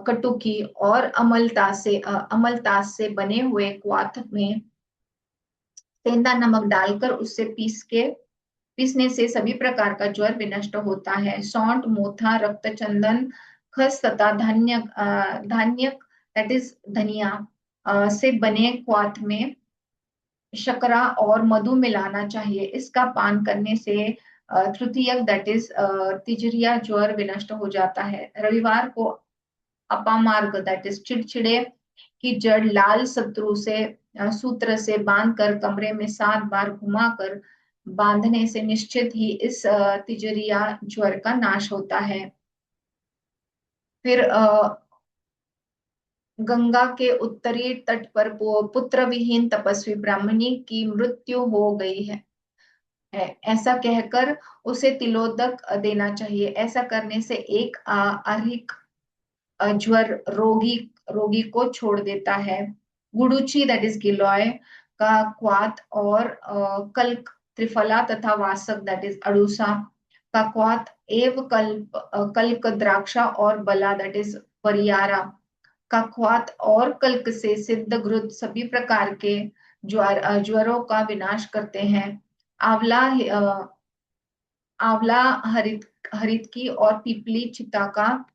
कटुकी और अमलतास से बने हुए क्वाथ में सेंधा नमक डालकर उससे पीसने से सभी प्रकार का ज्वर विनष्ट होता है। सौंठ, मोथा, रक्त चंदन, खस तथा धान्य दैट इज धनिया से बने क्वाथ में शकरा और मधु मिलाना चाहिए। इसका पान करने से तृतीयक दैट इज तिजरिया ज्वर विनष्ट हो जाता है। रविवार को अपामार्ग दैट इज चिड़चिड़े की जड़ लाल सूत्र से बांधकर कमरे में 7 बार घुमाकर बांधने से निश्चित ही इस तिजरिया ज्वर का नाश होता है। फिर गंगा के उत्तरी तट पर पुत्र विहीन तपस्वी ब्राह्मणी की मृत्यु हो गई है, ऐसा कहकर उसे तिलोदक देना चाहिए। ऐसा करने से एक अर्हिक ज्वर रोगी को छोड़ देता है। गुडुची दैट इज गिलोय का क्वाथ और कल्क, त्रिफला तथा वासक दैट इज अड़ूसा का क्वाथ एव कल्क, द्राक्षा और बला दैट इज वरियारा का क्वाथ और कल्क से सिद्ध घृत सभी प्रकार के ज्वरों का विनाश करते हैं। आंवला आंवला, हरित की और पीपली चिता का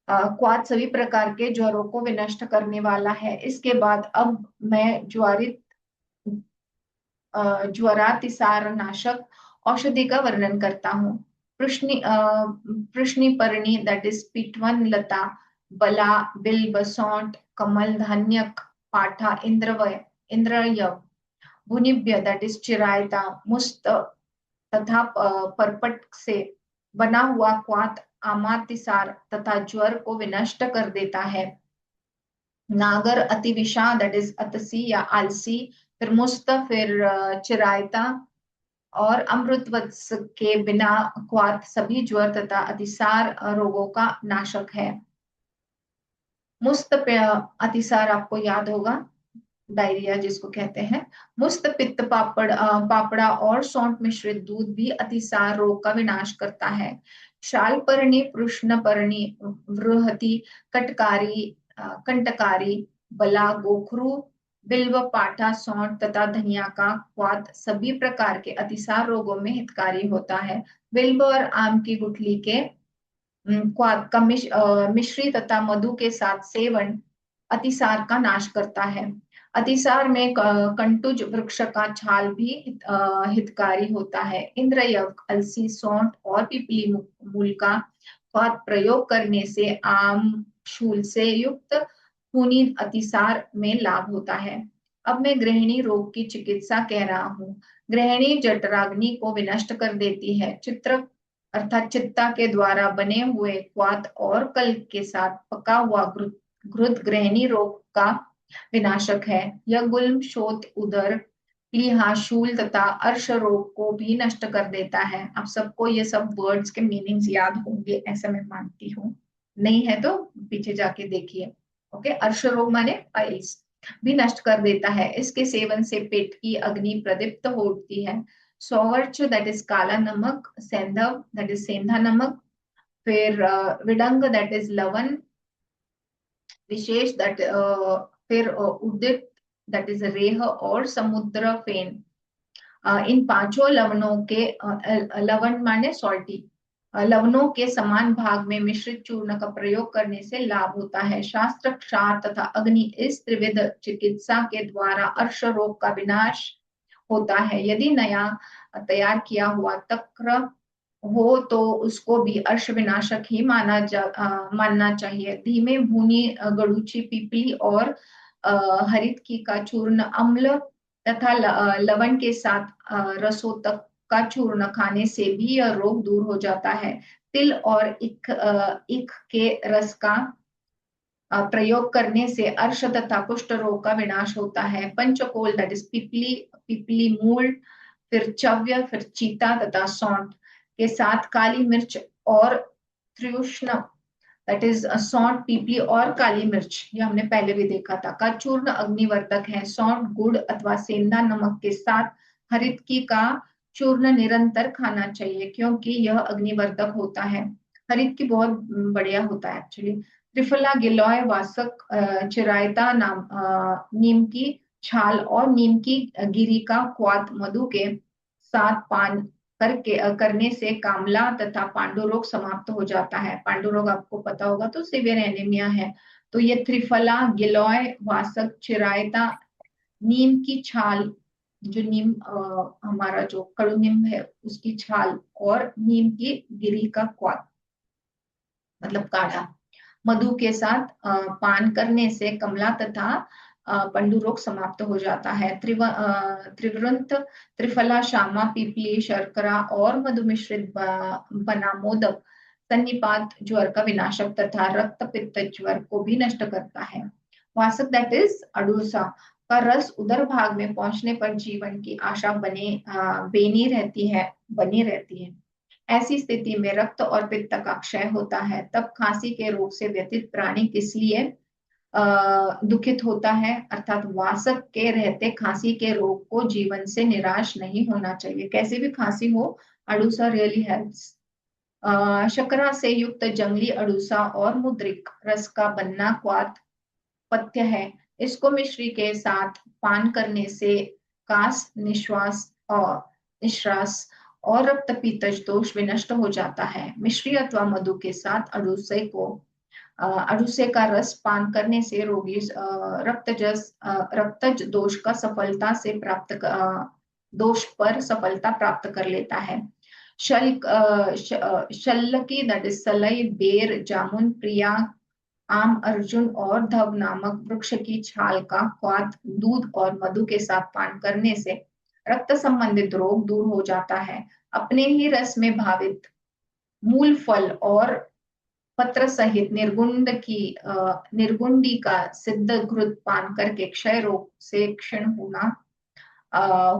क्वाथ सभी प्रकार के ज्वरों को विनष्ट करने वाला है। इसके बाद अब मैं ज्वरातिसार नाशक औषधि का वर्णन करता हूँ। प्रश्निपर्णी दैट इज पीटवन लता, बला, बिल्ब, सौंठ, कमल, धान्यक, पाठा, इंद्रयव, भुनिभ्य दैट इज चिरायता, मुस्त तथा परपट से बना हुआ क्वाथ आमातिसार तथा ज्वर को विनष्ट कर देता है। नागर, अतिविषा दैट इज अतसी या आलसी, फिर मुस्त, फिर चिरायता और अमृतवत्स के बिना क्वाथ सभी ज्वर तथा अतिसार रोगों का नाशक है। मुस्त अतिसार आपको याद होगा, डायरिया जिसको कहते हैं। मुस्त, पित्त, पापड़ा और सौंठ मिश्रित दूध भी अतिसार रोग का विनाश करता है। शालपर्णी, कृष्णपर्णी, वृहति, कंटकारी, बला, गोखरू, बिल्व, पाठा, सौंठ तथा धनिया का क्वाथ सभी प्रकार के अतिसार रोगों में हितकारी होता है। बिल्व और आम की गुठली के क्वाथ का मिश्री तथा मधु के साथ सेवन अतिसार का नाश करता है। अतिसार में कंटुज वृक्ष का छाल भी हितकारी होता है। इंद्रयव, अलसी, सौंठ और पीपली मूल का क्वाथ प्रयोग करने से आम शूल से युक्त खूनी अतिसार में लाभ होता है। अब मैं गृहिणी रोग की चिकित्सा कह रहा हूँ। गृहिणी जठराग्नि को विनष्ट कर देती है। चित्र अर्थात चित्ता के द्वारा बने हुए क्वाथ और कल के साथ पका हुआ घृत गृहिणी रोग का विनाशक है। यह गुल्म, शोथ, उदर, प्लीहा, शूल तथा अर्श रोग को भी नष्ट कर देता है। आप सबको ये सब वर्ड्स के मीनिंग्स याद होंगे ऐसा मैं मानती हूँ, नहीं है तो पीछे जाके देखिए। ओके, अर्श रोग माने पाइल्स, भी नष्ट कर देता है। इसके सेवन से पेट की अग्नि प्रदीप्त होती है। सौवर्च दैट इज काला नमक, सेंधव दैट इज सेंधा नमक, फिर विडंग दैट इज लवण, विशेष दैट फिर उदित दैट इज रेह, और समुद्र फेन। इन पांचों लवणों के लवण माने सॉल्टी, लवणों के समान भाग में मिश्रित चूर्ण का प्रयोग करने से लाभ होता है। शास्त्र, क्षार तथा अग्नि, इस त्रिविध चिकित्सा के द्वारा अर्श रोग का विनाश होता है। यदि नया तैयार किया हुआ तक्र हो तो उसको भी अर्श विनाशक ही मानना चाहिए। धीमे भूनी गड़ूची पीपली और हरितकी का चूर्ण, अम्ल तथा लवण के साथ रसों तक का चूर्ण खाने से भी यह रोग दूर हो जाता है। तिल और इख के रस का प्रयोग करने से अर्श तथा कुष्ठ रोग का विनाश होता है। पंचकोल दैट इज पिपली, पिपली मूल, फिर चव्य, फिर चीता तथा सौंठ के साथ काली मिर्च और त्रिउष्ण दैट इज सौंठ, पीपली और काली मिर्च, ये हमने पहले भी देखा था, का चूर्ण अग्निवर्धक है। सौंठ, गुड़ अथवा सेंधा नमक के साथ हरितकी का चूर्ण निरंतर खाना चाहिए क्योंकि यह अग्निवर्धक होता है। हरितकी बहुत बढ़िया होता है एक्चुअली। त्रिफला, गिलोय, वासक, चिरायता, नीम की छाल और नीम की गिरी का क्वाथ मधु के साथ पान करने से कामला तथा पांडु रोग समाप्त हो जाता है। पांडु रोग आपको पता होगा तो सिवियर एनीमिया है। तो ये त्रिफला, गिलोय, वासक, चिरायता, नीम की छाल, जो नीम हमारा जो कड़ू नीम है उसकी छाल, और नीम की गिरी का क्वाथ मतलब काढ़ा, मधु के साथ पान करने से कमला तथा पंडु रोग समाप्त हो जाता है। त्रिवृंत, त्रिफला, श्यामा, पीपली, शर्करा और मधु मिश्रित बना मोदक सन्निपात ज्वर का विनाशक तथा रक्त पित्त ज्वर को भी नष्ट करता है। वासक दैट इज अडूसा का रस उदर भाग में पहुंचने पर जीवन की आशा बनी रहती है। ऐसी स्थिति में रक्त और पित्त का क्षय होता है। तब खांसी के रोग से व्यथित प्राणी किस लिए दुखित होता है, अर्थात वासक के रहते खांसी के रोग को जीवन से निराश नहीं होना चाहिए। कैसे भी खांसी हो, अड़ूसा रियली हेल्प्स। शकरा से युक्त जंगली अड़ूसा और मुद्रिक रस का बनना क्वाथ पथ्य है। इसको मिश्री के साथ पान करने से कास, निश्वास और रक्त पित्त दोष विनष्ट हो जाता है। मिश्री अथवा मधु के साथ अड़ूसे का रस पान करने से रोगी रक्तज दोष का सफलता से दोष पर सफलता प्राप्त कर लेता है। शल्लकी दैट इज सलई, बेर, जामुन, प्रिया, आम, अर्जुन और धव नामक वृक्ष की छाल का क्वाथ दूध और मधु के साथ पान करने से रक्त संबंधित रोग दूर हो जाता है। अपने ही रस में भावित मूल फल और पत्र सहित निर्गुंडी का सिद्ध घृत पान करके क्षय रोग से क्षीण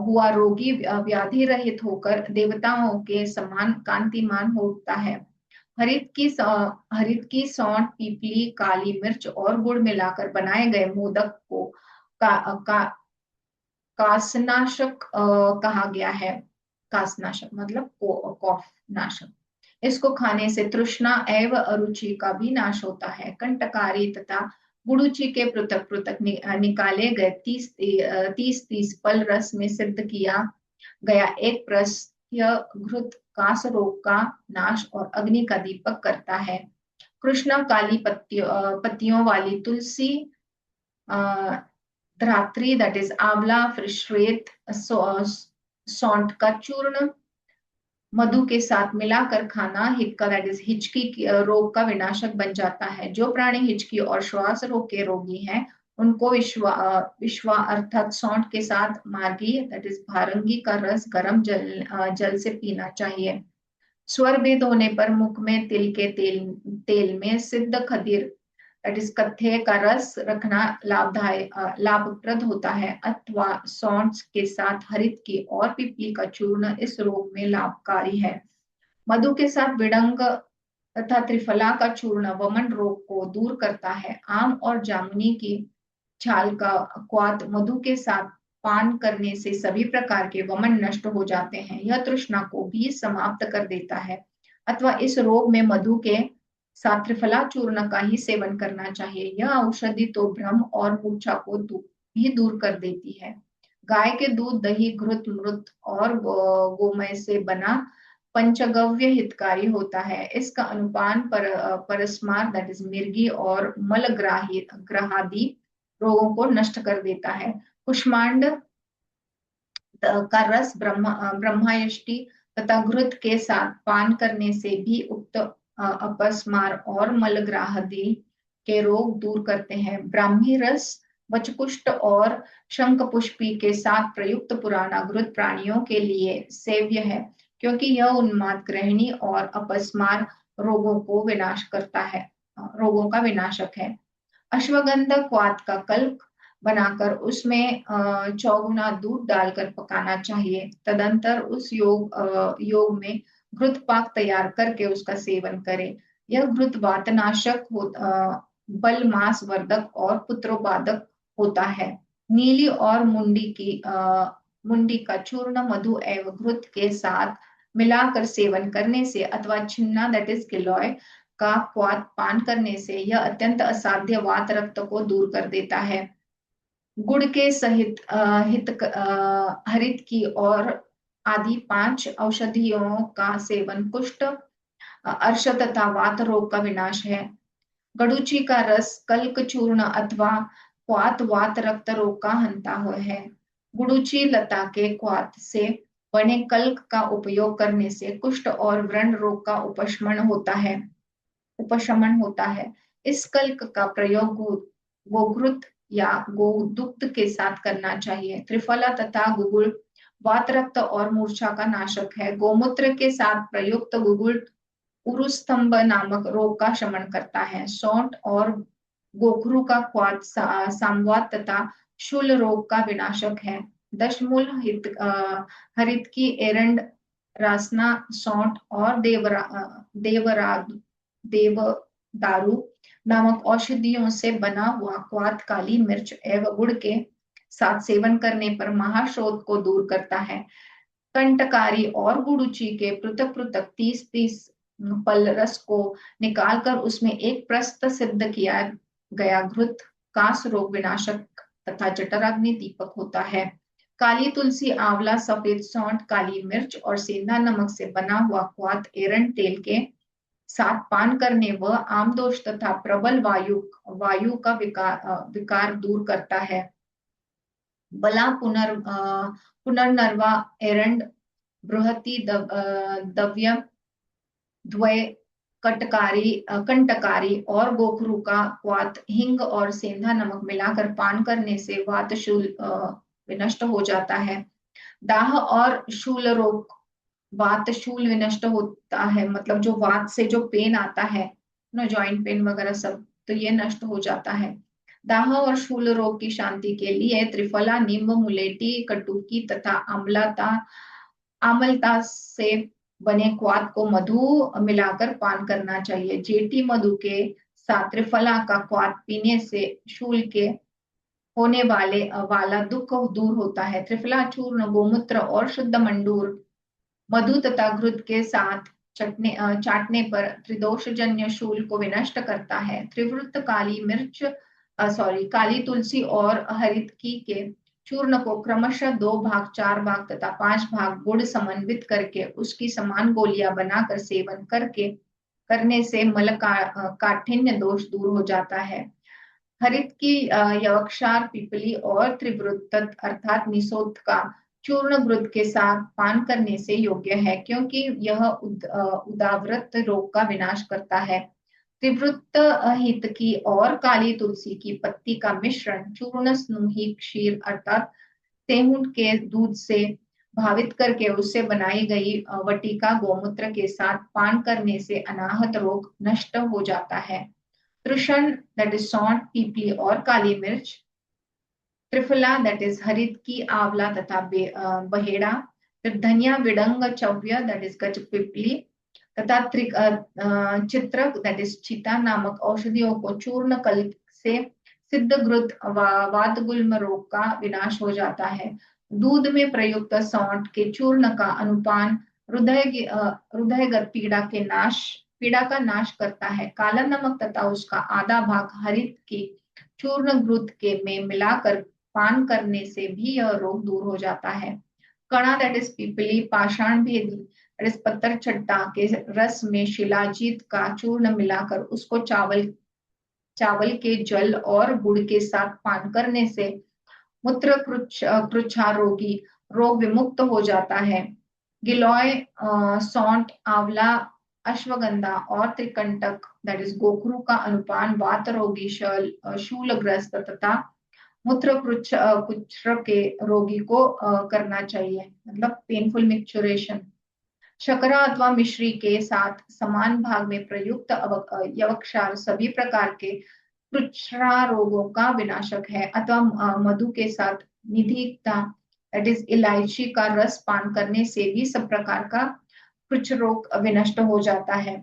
हुआ रोगी व्याधि रहित होकर देवताओं के समान कांतिमान होता है। हरित की सौंठ, पीपली, काली मिर्च और गुड़ मिलाकर बनाए गए मोदक को का, कासनाशक कहा गया है। कासनाशक मतलब कॉफ नाशक। इसको खाने से तृष्णा एवं अरुचि का भी नाश होता है। कंटकारी तथा गुड़ुचि के पृथक पृथक निकाले गए 30 फल रस में सिद्ध किया गया एक प्रस्थ्य घृत कास रोग का नाश और अग्नि का दीपक करता है। कृष्णा, काली पत्तियों वाली तुलसी, धात्री दैट इज आंवला, फिर श्वेत सौंठ का चूर्ण मधु के साथ मिलाकर खाना हिक्का दैट इज हिचकी रोग का विनाशक बन जाता है। जो प्राणी हिचकी और श्वास रोग के रोगी हैं उनको विश्वा अर्थात सौंठ के साथ मार्गी दैट इज भारंगी का रस गर्म जल से पीना चाहिए। स्वर भेद होने पर मुख में तिल के तेल में सिद्ध खदीर दैट इज कत्थे का रस रखना लाभप्रद होता है, अथवा सौंठ के साथ हरित की और पिपली का चूर्ण इस रोग में लाभकारी है। मधु के साथ विडंग तथा त्रिफला का चूर्ण वमन रोग को दूर करता है। आम और जामुनी की छाल का क्वाथ मधु के साथ पान करने से सभी प्रकार के वमन नष्ट हो जाते हैं। यह तृष्णा को भी समाप्त कर देता है। अथवा इस रोग में मधु के साथ त्रिफला चूर्ण का ही सेवन करना चाहिए। यह औषधि तो भ्रम और मूर्छा को भी दूर कर देती है। गाय के दूध, दही, घृत, मृत और गोमय से बना पंचगव्य हितकारी होता है। इसका अनुपान परस्मार दैट इज मिर्गी और मलग्राही ग्रहादि रोगों को नष्ट कर देता है। कुष्मांड का रस ब्रह्मायष्टि तथा घृत के साथ पान करने से भी उक्त अपस्मार और मलग्राहदी के रोग दूर करते हैं। ब्राह्मी रस वचकुष्ट और शंखपुष्पी के साथ प्रयुक्त पुराना घृत प्राणियों के लिए सेव्य है, क्योंकि यह उन्माद ग्रहणी और अपस्मार रोगों का विनाशक है। अश्वगंधा क्वाथ का कल्क बनाकर उसमें चौगुना दूध डालकर पकाना चाहिए। तदंतर उस योग में घृत पाक तैयार करके उसका सेवन करें। यह घृत वातनाशक बल मास वर्धक और पुत्रोपादक होता है। नीली और मुंडी का चूर्ण मधु एवं घृत के साथ मिलाकर सेवन करने से अथवा छिन्ना दैट इज गिलोय का क्वाथ पान करने से यह अत्यंत असाध्य वात रक्त को दूर कर देता है। गुड़ के सहित हरित की और आदि 5 औषधियों का सेवन कुष्ठ, अर्श तथा वात रोग का विनाश है। गडुची का रस कल्क चूर्ण अथवा क्वाथ वात रक्त रोग का हंता है। गुडुची लता के क्वाथ से बने कल्क का उपयोग करने से कुष्ठ और व्रण रोग का उपशमन होता है। इस कल्क का प्रयोग गोघृत या गोदुग्ध के साथ करना चाहिए। त्रिफला तथा गुगुल वात रक्त और मूर्छा का नाशक है। गोमूत्र के साथ प्रयुक्त गुगुल उरुस्तंभ नामक रोग का शमन करता है। सौंठ और गोखरू का क्वाथ सामवात तथा शूल रोग का विनाशक है। दशमूल हरित की एरंड, रासना, सौंठ और देवदारू नामक औषधियों से बना हुआ क्वाथ काली मिर्च एवं गुड़ के साथ सेवन करने पर महाशोथ को दूर करता है। कंटकारी और गुड़ुची के पृथक पृथक 30-30 पल रस को निकालकर उसमें एक प्रस्त सिद्ध किया गया घृत कास रोग विनाशक तथा जठराग्नि दीपक होता है। काली तुलसी, आंवला, सफेद सौंठ, काली मिर्च और सेंधा नमक से बना हुआ क्वाथ एरंड तेल के साथ पान करने व आमदोष तथा प्रबल वायु का विकार दूर करता है। बला पुनर्नर्वा एरंड, बृहति, दव्य, द्वय, कंटकारी और गोखरू का क्वाथ हिंग और सेंधा नमक मिलाकर पान करने से वातशूल विनष्ट हो जाता है। दाह और शूल रोग, वात शूल विनष्ट होता है, मतलब जो वात से जो पेन आता है ना, जॉइंट पेन वगैरह सब, तो ये नष्ट हो जाता है। दाह और शूल रोग की शांति के लिए त्रिफला, नींब, मुलेठी, कटुकी तथा आमलता से बने क्वाथ को मधु मिलाकर पान करना चाहिए। जेठी मधु के साथ त्रिफला का क्वाथ पीने से शूल के होने वाला दुख दूर होता है। त्रिफला चूर्ण, गोमूत्र और शुद्ध मंडूर मधु तथा घृत के साथ चाटने पर त्रिदोषजन्य शूल को विनष्ट करता है। त्रिवृत काली तुलसी और हरितकी के चूर्ण को क्रमशः 2 भाग, 4 भाग तथा 5 भाग गुड़ समन्वित करके उसकी समान गोलियां बनाकर सेवन करने से काठिन्य दोष दूर हो जाता है। हरित की यवक्षार, पिपली और त्रिवृत अर्थात निषोध का चूर्ण घृत के साथ पान करने से योग्य है, क्योंकि यह उदाव्रत रोग का विनाश करता है। त्रिवृत हित की और काली तुलसी की पत्ती का मिश्रण चूर्ण स्नूही क्षीर अर्थात सेहुन के दूध से भावित करके उससे बनाई गई वटिका गोमूत्र के साथ पान करने से अनाहत रोग नष्ट हो जाता है। त्रिशन दैट इज सौंठ, पीपली और काली मिर्च। त्रिफला दैट इज हरित की, आंवला तथा बहेड़ा। फिर धनिया, विडंग, चव्य दैट इज गज पिपली तथा चित्रक दैट इज चिता नामक औषधियों को चूर्ण कल से सिद्ध घृत वातगुल्म रोग का विनाश हो जाता है। दूध में प्रयुक्त सौंठ के चूर्ण का अनुपान हृदय पीड़ा का नाश करता है। काला नमक तथा उसका आधा भाग हरित की चूर्ण घृत के में मिलाकर पान करने से भी यह रोग दूर हो जाता है। कणा दैट इज पीपली, पाषाण भेदी दैट इज पत्थर चट्टा के रस में शिलाजीत का चूर्ण मिलाकर उसको चावल चावल के जल और गुड़ के साथ पान करने से मूत्र कृच्छा रोगी रोग विमुक्त हो जाता है। गिलोय, सौंठ, आंवला, अश्वगंधा और त्रिकंटक दैट इज गोखरू का अनुपान वात रोगी, शूलग्रस्त तथा मूत्र कुच्र के रोगी को करना चाहिए, मतलब पेनफुल मिक्चुरेशन। शकरा अथवा मिश्री के साथ समान भाग में प्रयुक्त यवक्षार सभी प्रकार के कृच्छ्रा रोगों का विनाशक है। अथवा मधु के साथ निधिकता दैट इज इलायची का रस पान करने से भी सब प्रकार का कृच्छ रोग विनष्ट हो जाता है।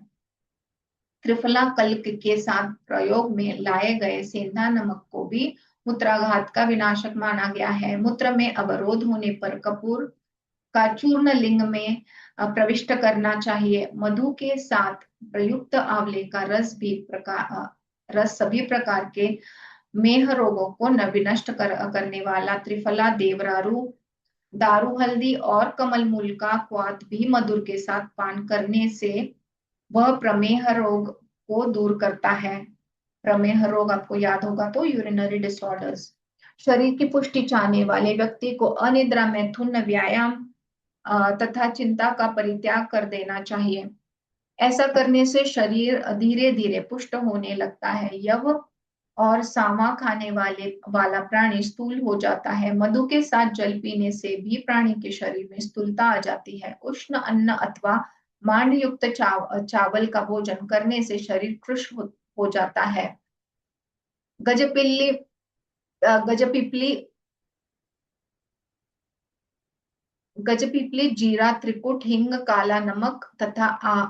त्रिफला कल्क के साथ प्रयोग में लाए गए सेंधा नमक को भी मूत्राघात का विनाशक माना गया है। मूत्र में अवरोध होने पर कपूर का चूर्ण लिंग में प्रविष्ट करना चाहिए। मधु के साथ प्रयुक्त आंवले का रस सभी प्रकार के मेह रोगों को विनष्ट करने वाला। त्रिफला, देवरारू, दारू हल्दी और कमल मूल का क्वाथ भी मधुर के साथ पान करने से वह प्रमेह रोग को दूर करता है। प्रमेह रोग आपको याद होगा तो यूरिनरी डिसऑर्डर्स। शरीर की पुष्टि चाहने वाले व्यक्ति को अनिद्रा, मैथुन, व्यायाम तथा चिंता का परित्याग कर देना चाहिए। ऐसा करने से शरीर धीरे धीरे पुष्ट होने लगता है। यव और सावा खाने वाला प्राणी स्थूल हो जाता है। मधु के साथ जल पीने से भी प्राणी के शरीर में स्थूलता आ जाती है। उष्ण अन्न अथवा मांड युक्त चावल का भोजन करने से शरीर कृश हो जाता है। गजपिल्ली गजपिपली गजपीपली, जीरा, त्रिकुट, हिंग, काला नमक तथा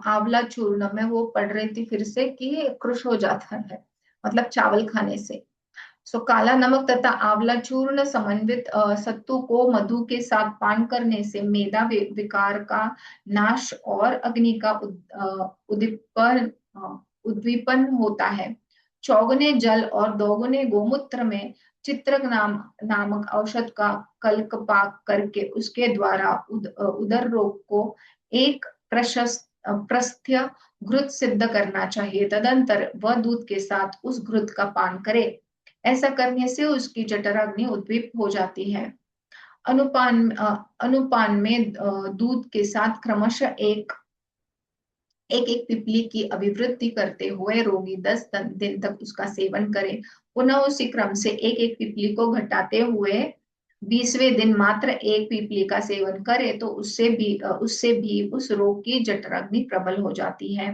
आंवला चूर्ण में वो पढ़ रही थी फिर से कि कृश हो जाता है, मतलब चावल खाने से। सो काला नमक तथा आंवला चूर्ण समन्वित सत्तू को मधु के साथ पान करने से मेदा विकार का नाश और अग्नि का उद्दीपन होता है। चौगुने जल और दोगुने गोमूत्र में चित्रक नामक औषध का कल्क पाक करके उसके द्वारा उदर रोग को एक प्रस्थ्य घृत सिद्ध करना चाहिए। तदंतर वह दूध के साथ उस घृत का पान करे। ऐसा करने से उसकी जठराग्नि उद्दीप्त हो जाती है। अनुपान में दूध के साथ क्रमशः एक एक पिपली की अभिवृद्धि करते हुए रोगी 10 दिन तक उसका सेवन करे। पुनः उसी क्रम से एक एक पिपली को घटाते हुए 20वें दिन मात्र एक पिपली का सेवन करे तो उससे भी उस रोग की जठराग्नि प्रबल हो जाती है।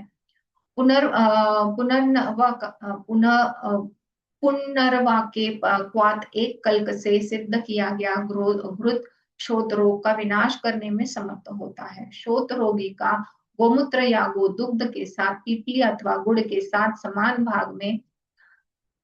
पुनर्वा के क्वाथ एक कल्क से सिद्ध किया गया घृत शोथ रोग का विनाश करने में समर्थ होता है। शोथ रोगी का गोमूत्र या गोदुग्ध के साथ पीपली अथवा गुड़ के साथ समान भाग में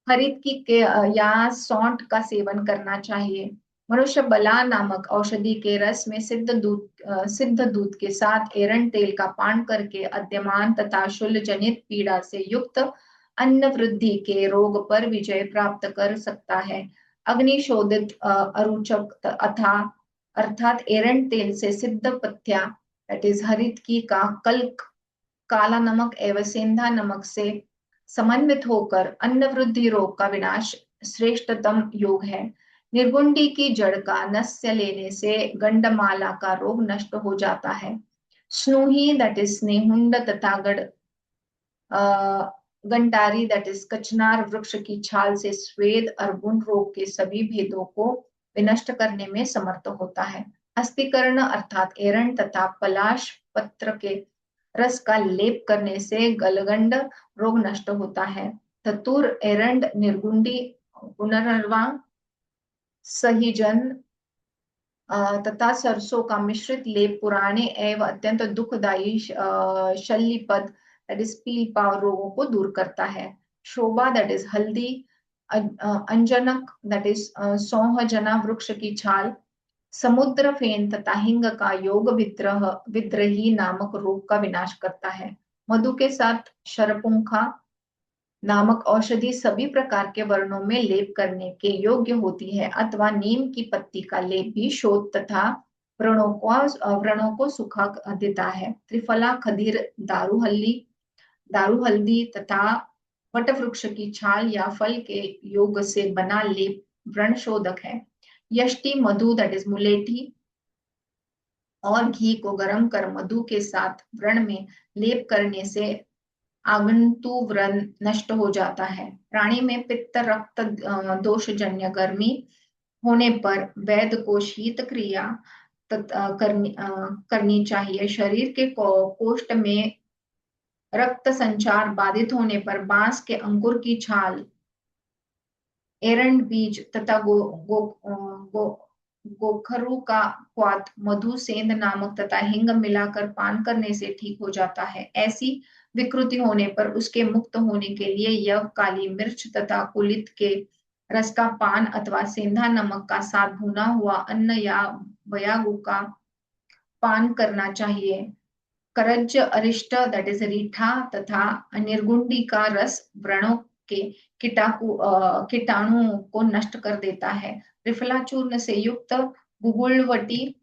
हरित की या सौंठ का सेवन करना चाहिए। मनुष्य बला नामक औषधि के रस में सिद्ध दूध के साथ एरंड तेल का पान करके अद्यमान तथा शूल जनित पीड़ा से युक्त अन्न वृद्धि के रोग पर विजय प्राप्त कर सकता है। अग्निशोधित अरुचक अर्थात एरंड तेल से सिद्ध पथ्या दैट इज हरित की का कल्क काला नमक एवं सेंधा नमक से समन्वित होकर अन्न वृद्धि रोग का विनाश श्रेष्ठतम योग है। निर्गुंडी की जड़ का नस्य लेने से गंडमाला का रोग नष्ट हो जाता है। स्नूही दैट इज स्नेहुंड तथा गंटारी दैट इज कचनार वृक्ष की छाल से स्वेद अर्बुन रोग के सभी भेदों को विनष्ट करने में समर्थ होता है। अस्थिकर्ण अर्थात एरंड तथा पलाश पत्र के रस का लेप करने से गलगंड रोग नष्ट होता है। धतुर, एरंड, निर्गुंडी, पुनर्वा, सहीजन तथा सरसों का मिश्रित लेप पुराने एवं अत्यंत दुखदायी शल्यपद दैट इज पील पाव रोगों को दूर करता है। शोभा दैट इज हल्दी, अंजनक दैट इज सौह जना वृक्ष की छाल, समुद्र फेन तथा हिंग का योग विद्रही नामक रोग का विनाश करता है। मधु के साथ शरपुंखा नामक औषधि सभी प्रकार के वर्णों में लेप करने के योग्य होती है, अथवा नीम की पत्ती का लेप भी शोथ तथा व्रणों को सुखा देता है। त्रिफला, खदीर, दारू हल्दी तथा वट वृक्ष की छाल या फल के योग से बना लेप व्रण शोधक है। यष्टि, मधु दैट इज मुलेठी और घी को गर्म कर मधु के साथ व्रण में लेप करने से आगंतु व्रण नष्ट हो जाता है। प्राणी में पित्त रक्त दोषजन्य गर्मी होने पर वैद्य को शीत क्रिया करनी चाहिए। शरीर के कोष्ठ में रक्त संचार बाधित होने पर बांस के अंकुर की छाल, एरंड बीज तथा गोखरू का क्वाथ मधु सेंध नामक तथा हिंग मिलाकर पान करने से ठीक हो जाता है। ऐसी विकृति होने पर उसके मुक्त होने के लिए यव, काली मिर्च तथा कुलित के रस का पान अथवा सेंधा नमक का साथ भुना हुआ अन्न या बयागु का पान करना चाहिए। करज, अरिष्ट दैट इज रीठा तथा निर्गुंडी का रस व्रणों के कीटाणुओं को नष्ट कर देता है। त्रिफला चूर्ण से युक्त गुगुलवटी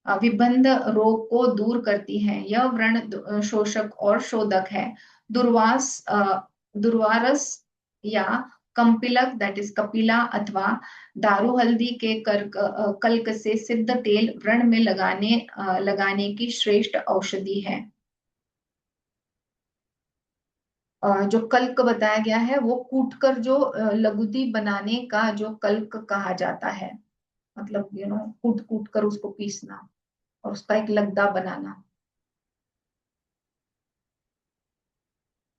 विबंध रोग को दूर करती है। यह व्रण शोषक और शोधक है। दुर्वारस या कंपिलक दैट इज कपिला अथवा दारू हल्दी के कल्क से सिद्ध तेल व्रण में लगाने की श्रेष्ठ औषधि है। जो कल्क बताया गया है वो कूटकर जो लघुदी बनाने का जो कल्क कहा जाता है, मतलब कूट कूट कर उसको पीसना और उसका एक लगदा बनाना।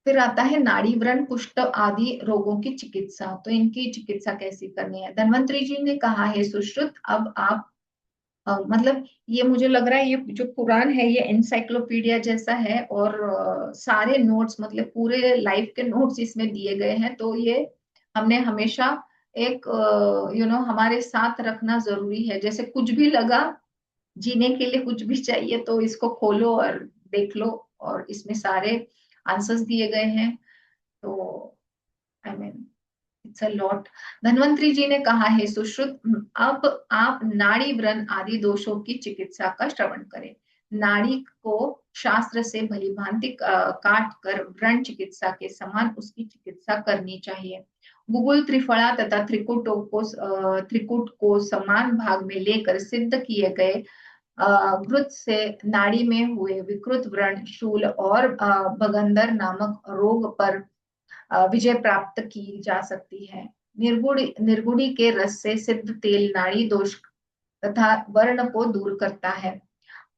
फिर आता है नाड़ी व्रण, कुष्ठ आदि रोगों की चिकित्सा। तो इनकी चिकित्सा कैसी करनी है? धन्वंतरी जी ने कहा है सुश्रुत, अब आप मतलब ये मुझे लग रहा है ये जो पुराण है ये एनसाइक्लोपीडिया जैसा है और सारे नोट्स मतलब पूरे लाइफ के नोट्स इसमें दिए गए हैं। तो ये हमने हमेशा एक हमारे साथ रखना जरूरी है। जैसे कुछ भी लगा, जीने के लिए कुछ भी चाहिए तो इसको खोलो और देख लो, और इसमें सारे आंसर्स दिए गए हैं। तो I mean it's a lot. Dhanvantari ji ने कहा है सुश्रुत, अब आप नाड़ी व्रण आदि दोषों की चिकित्सा का श्रवण करें। नाड़ी को शास्त्र से भली भांति काट कर व्रण चिकित्सा के समान उसकी चिकित्सा करनी चाहिए। गुगुल, त्रिफला तथा त्रिकुट को समान भाग में लेकर सिद्ध किए गए घृत से नाड़ी में हुए विकृत व्रण, शूल और भगंदर नामक रोग पर विजय प्राप्त की जा सकती है। निर्गुड़ी के रस से सिद्ध तेल नाड़ी दोष तथा वर्ण को दूर करता है।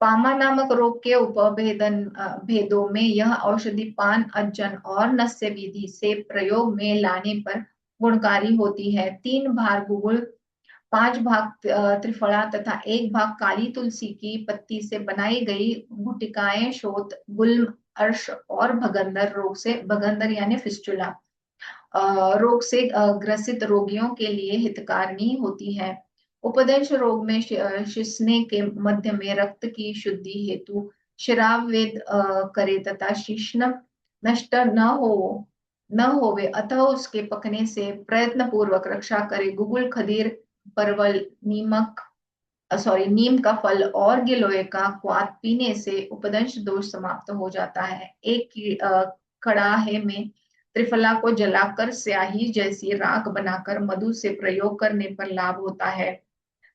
पामा नामक रोग के भेदों में यह औषधि पान, अज्जन और नस्य विधि से प्रयोग में लाने पर गुणकारी होती है। 3 भाग गुगुल, 5 भाग त्रिफला तथा 1 भाग काली तुलसी की पत्ती से बनाई गई गुटिकाएं शोथ, गुल्म, अर्श और भगंदर यानी फिस्टुला रोग से ग्रसित रोगियों के लिए हितकारणी होती है। उपदंश रोग में शिसने के मध्य में रक्त की शुद्धि हेतु शराब वेद करे तथा शिश्न नष्ट न होवे अतः उसके पकने से प्रयत्न पूर्वक रक्षा करे। गुगुल, खदीर, परवल, नीम का फल और गिलोय का क्वाथ पीने से उपदंश दोष समाप्त हो जाता है। एक कड़ाहे में त्रिफला को जलाकर स्याही जैसी राख बनाकर मधु से प्रयोग करने पर लाभ होता है।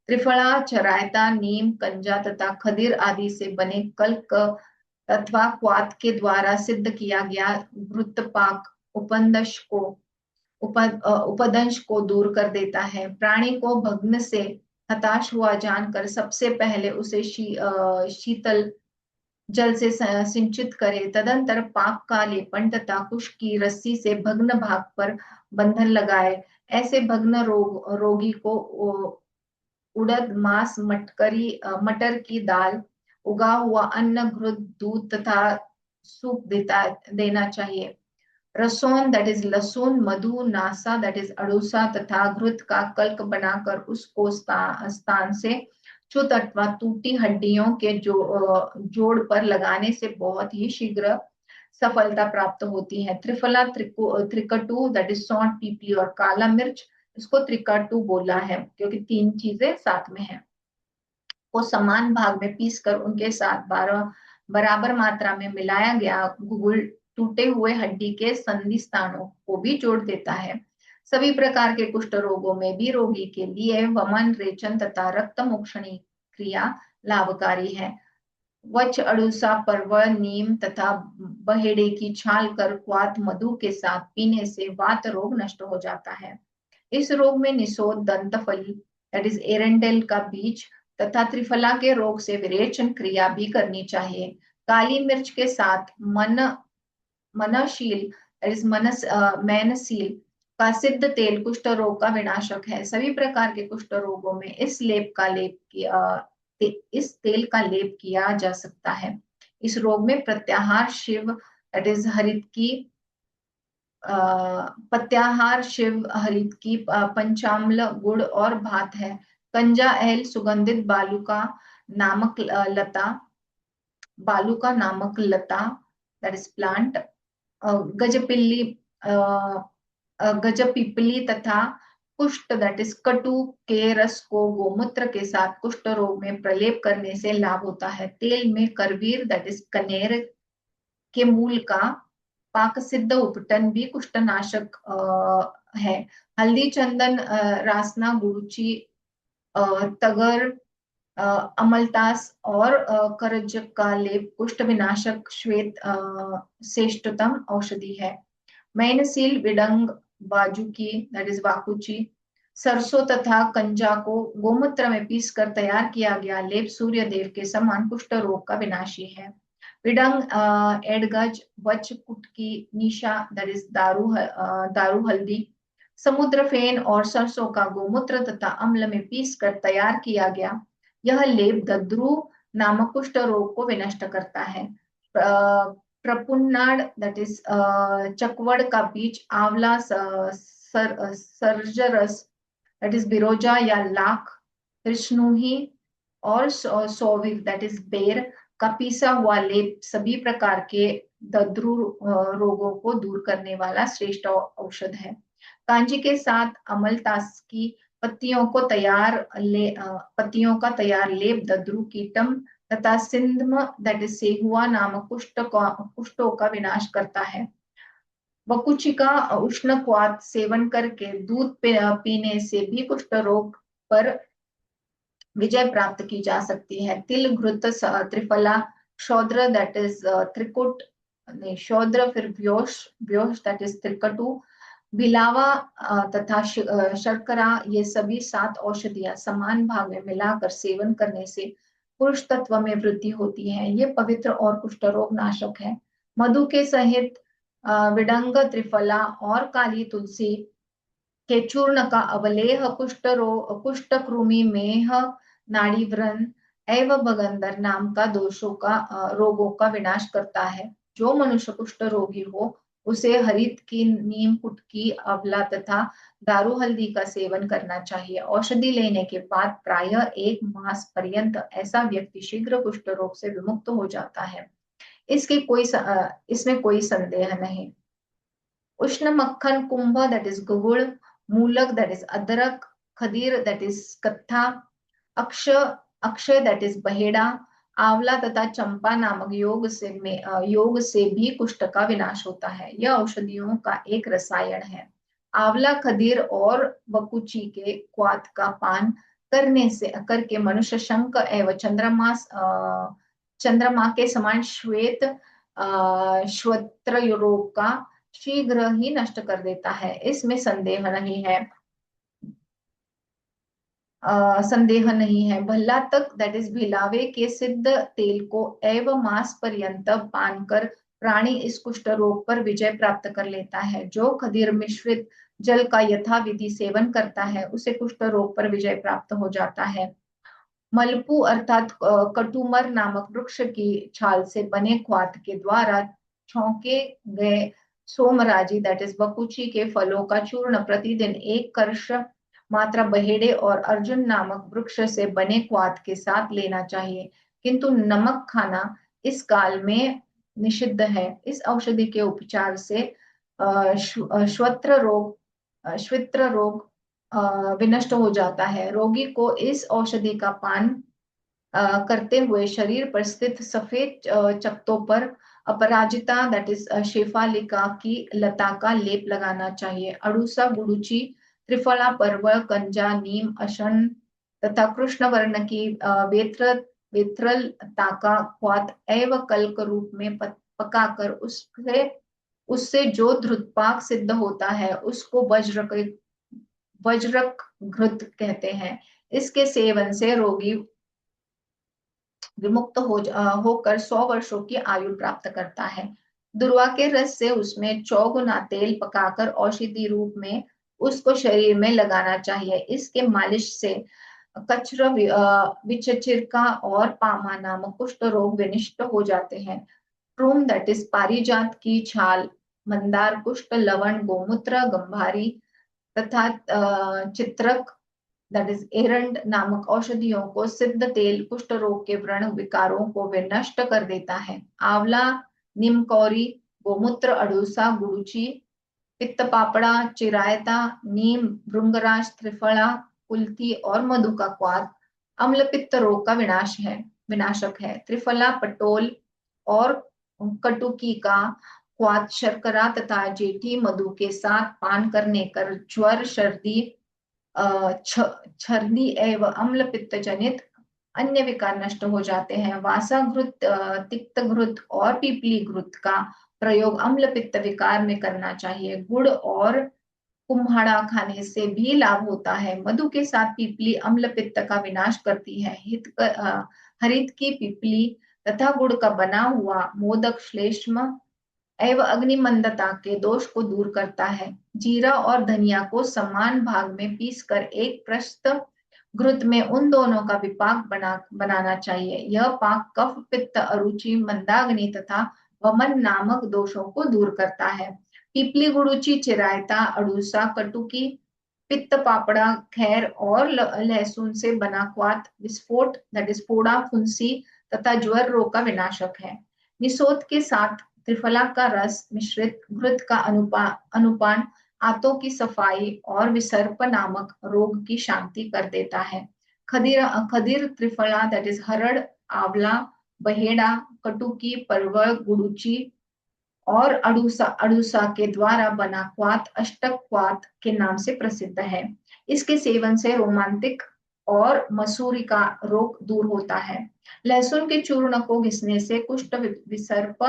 त्रिफला, चरायता, नीम, कंजा तथा खदीर आदि से बने कल्क अथवा क्वाथ के द्वारा सिद्ध किया गया घृतपाक उपदंश को दूर कर देता है। प्राणी को भग्न से हताश हुआ जानकर सबसे पहले उसे शीतल जल से सिंचित करे। तदंतर पाक का लेपन तथा कुश की रस्सी से भग्न भाग पर बंधन लगाए। ऐसे भग्न रोगी को उड़द मांस, मटर की दाल, उगा हुआ अन्न, घृत, दूध तथा सूप देना चाहिए। रसोन दैट इज लहसुन, मधु, नासा दैट इज अड़ूसा तथा घृत का कल्क बनाकर उसको स्थान से च्युत अथवा टूटी हड्डियों के जोड़ पर लगाने से बहुत ही शीघ्र सफलता प्राप्त होती है। त्रिफला, त्रिकटु दैट इज सौंठ, पीपली और काला मिर्च, इसको त्रिकटु बोला है क्योंकि तीन चीजें साथ में है, को समान भाग में पीसकर उनके साथ बराबर मात्रा में मिलाया गया घुघुल टूटे हुए हड्डी के संधि स्थानों को भी जोड़ देता है। सभी प्रकार के कुष्ठ रोगों में भी रोगी के लिए वमन, रेचन तथा रक्त मोक्षणी क्रिया लाभकारी है। वच, अड़ूसा, परवल, नीम तथा बहेड़े की छाल कर क्वाथ मधु के साथ पीने से वात रोग नष्ट हो जाता है। इस रोग में निषोद, दंतफली दैट इज एरेंडेल का बीज तथा त्रिफला के रोग से विरेचन क्रिया भी करनी चाहिए। काली मिर्च के साथ मनशील दैट इज मैनसील का सिद्ध तेल कुष्ठ रोग का विनाशक है। सभी प्रकार के कुष्ठ रोगों में इस तेल का लेप किया जा सकता है। इस रोग में प्रत्याहार शिव दैट इज हरित की पत्याहार शिव हरित की पंचाम्ल गुड़ और भात है। कंजा एल सुगंधित बालू का नामक लता दैट इज प्लांट, गजपिल्ली गजपिपली तथा कुष्ठ दैट इज कटु के रस को गोमूत्र के साथ कुष्ठ रोग में प्रलेप करने से लाभ होता है। तेल में करवीर दैट इज कनेर के मूल का पाक सिद्ध उपटन भी कुष्ठनाशक है। हल्दी, चंदन, रासना, गुरुची, तगर, अमलतास और करजक का लेप कुष्ठ विनाशक श्वेत श्रेष्ठतम औषधि है। मैनसील, विडंग, बाजुकी दैट इज वाकुची, सरसों तथा कंजा को गोमूत्र में पीसकर तैयार किया गया लेप सूर्य देव के समान कुष्ठ रोग का विनाशी है। विडंग, एडगज, वच, कुटकी, निशा दैट इज दारू हल्दी, समुद्र फेन और सरसों का गोमूत्र तथा अम्ल में पीसकर तैयार किया गया यह लेप दद्रु नामक कुष्ठ रोग को विनष्ट करता है। प्रपुन्नाड दैट इज चकवड़ का बीज, आंवला, सर्जरस दैट इज बिरोजा या लाख, कृष्णुही और सोविक दैट इज बेर का पीसा हुआ लेप सभी प्रकार के दद्रु रोगों को दूर करने वाला श्रेष्ठ औषध है। कांजी के साथ अमलतास की पत्तियों का तैयार लेप दद्रु, कीटम तथा सिंधम दैट इज सेहुआ नामक कुष्ठों का विनाश करता है। बकुची का उष्ण क्वाथ सेवन करके दूध पीने से भी कुष्ठ रोग पर विजय प्राप्त की जा सकती है। तिल, घृत, त्रिफला, शौद्र दैट इज त्रिकुट, नहीं शौद्र, फिर व्योश व्योश दैट इज त्रिकटु, बिलावा तथा शर्करा, ये सभी 7 औषधियां समान भाग में मिलाकर सेवन करने से पुरुष तत्व में वृद्धि होती है। ये पवित्र और कुष्ठ रोग नाशक है। मधु के सहित विडंग, त्रिफला और काली तुलसी के चूर्ण का अवलेह कुष्ठ कृमि, मेह, नाड़ी व्रण एवं भगंदर नाम का रोगों का विनाश करता है। जो मनुष्य कुष्ठ रोगी हो उसे हरित की, नीम, कुटकी, आंवला तथा दारू हल्दी का सेवन करना चाहिए। औषधि लेने के बाद प्रायः 1 मास पर्यंत ऐसा व्यक्ति शीघ्र कुष्ठ रोग से विमुक्त हो जाता है। इसमें कोई संदेह नहीं। उष्ण मक्खन, कुंभ दैट इज गुड़, मूलक दैट इज अदरक, खदीर दैट इज कत्था, अक्ष अक्षय दैट इज बहेड़ा, आंवला तथा चंपा नामक योग से भी कुष्ठ का विनाश होता है। यह औषधियों का एक रसायन है। आंवला, खदीर और बकुची के क्वाथ का पान करके मनुष्य शंख एवं चंद्रमा के समान श्वेत्र रोग का शीघ्र ही नष्ट कर देता है। इसमें संदेह नहीं है। संदेह नहीं है। भल्ला तक दैट इज भिलावे के सिद्ध तेल को एव मास पर्यंत पान कर प्राणी इस कुष्ठ रोग पर विजय प्राप्त कर लेता है। जो खदीर मिश्रित जल का यथाविधि सेवन करता है उसे कुष्ठ रोग पर विजय प्राप्त हो जाता है। मलपू अर्थात कटुमर नामक वृक्ष की छाल से बने ख्वात के द्वारा छौंके गए सोमराजी दैट इज बकुची के फलों का चूर्ण प्रतिदिन एक कर्ष मात्रा बहेड़े और अर्जुन नामक वृक्ष से बने ख्वात के साथ लेना चाहिए, किंतु नमक खाना इस काल में निषिद्ध है। इस औषधि के उपचार से श्वित्र रोग विनष्ट हो जाता है। रोगी को इस औषधि का पान करते हुए शरीर पर स्थित सफेद चकत्तों पर अपराजिता दैट इज शेफालिका की लता का लेप लगाना चाहिए। अड़ूसा, गुडुचि, त्रिफला, परवल, कंजा, नीम, अशन तथा कृष्ण वर्ण की वेत्रल ताका ख्वात एवं कल्क रूप में पकाकर उससे उससे जो धृतपाक सिद्ध होता है उसको वज्रक घृत कहते हैं। इसके सेवन से रोगी विमुक्त होकर 100 वर्षों की आयु प्राप्त करता है। दुर्वा के रस से उसमें 4 गुना तेल पकाकर औषधि रूप में उसको शरीर में लगाना चाहिए। इसके मालिश से कच्र विचचिरका और पामा नामक कुष्ठ रोग विनिष्ट हो जाते हैं। प्रूम दैट इज पारिजात की छाल, मंदार पुष्प, लवण, गोमूत्र, गंभारी तथा चित्रक दैट इज एरंड नामक औषधियों को सिद्ध तेल कुष्ठ रोग के व्रण विकारों को विनष्ट कर देता है। आंवला, नीमकौरी, गोमूत्र, अड़ूसा, गुड़ुचि, पित्त पापड़ा, चिरायता, नीम, भृंगराज, त्रिफला, कुल्थी और मधु का क्वाथ अम्ल पित्त रोग का विनाशक है। त्रिफला, पटोल और कटुकी का क्वाथ शर्करा तथा जेठी मधु के साथ पान करने कर ज्वर, सर्दी, छर्दी एवं अम्ल पित्त जनित अन्य विकार नष्ट हो जाते हैं। वासा घृत, तिक्त घृत और पीपली घृत का प्रयोग अम्ल पित्त विकार में करना चाहिए। गुड़ और कुम्हाड़ा खाने से भी लाभ होता है। मधु के साथ पीपली अम्ल पित्त का विनाश करती है। हरित की पीपली तथा गुड़ का बना हुआ मोदक श्लेष्म एवं अग्निमंदता के दोष को दूर करता है। जीरा और धनिया को समान भाग में पीसकर एक प्रस्त घृत में उन दोनों का विपाक बनाना चाहिए। यह पाक कफ, पित्त, अरुचि, मंदाग्नि तथा वमन नामक दोषों को दूर करता है। पीपली, गुड़ुचि, चिरायता, अड़ूसा, कटुकी, पित्त पापड़ा, खैर और लहसुन से बना क्वाथ विस्फोट दैट इज फोड़ा, फुंसी तथा ज्वर रोग का विनाशक है। निसोद के साथ त्रिफला का रस मिश्रित घृत का अनुपान आंतों की सफाई और विसर्प नामक रोग की शांति कर देता है। खदीर खदीर त्रिफला दैट इज हरड़, आंवला, बहेड़ा, कटुकी, परवल, गुड़ुचि और अड़ूसा अड़ूसा के द्वारा बना क्वाथ अष्टक क्वाथ के नाम से प्रसिद्ध है। इसके सेवन से रोमांटिक और मसूरी का रोग दूर होता है। लहसुन के चूर्ण को घिसने से कुष्ठ, विसर्प,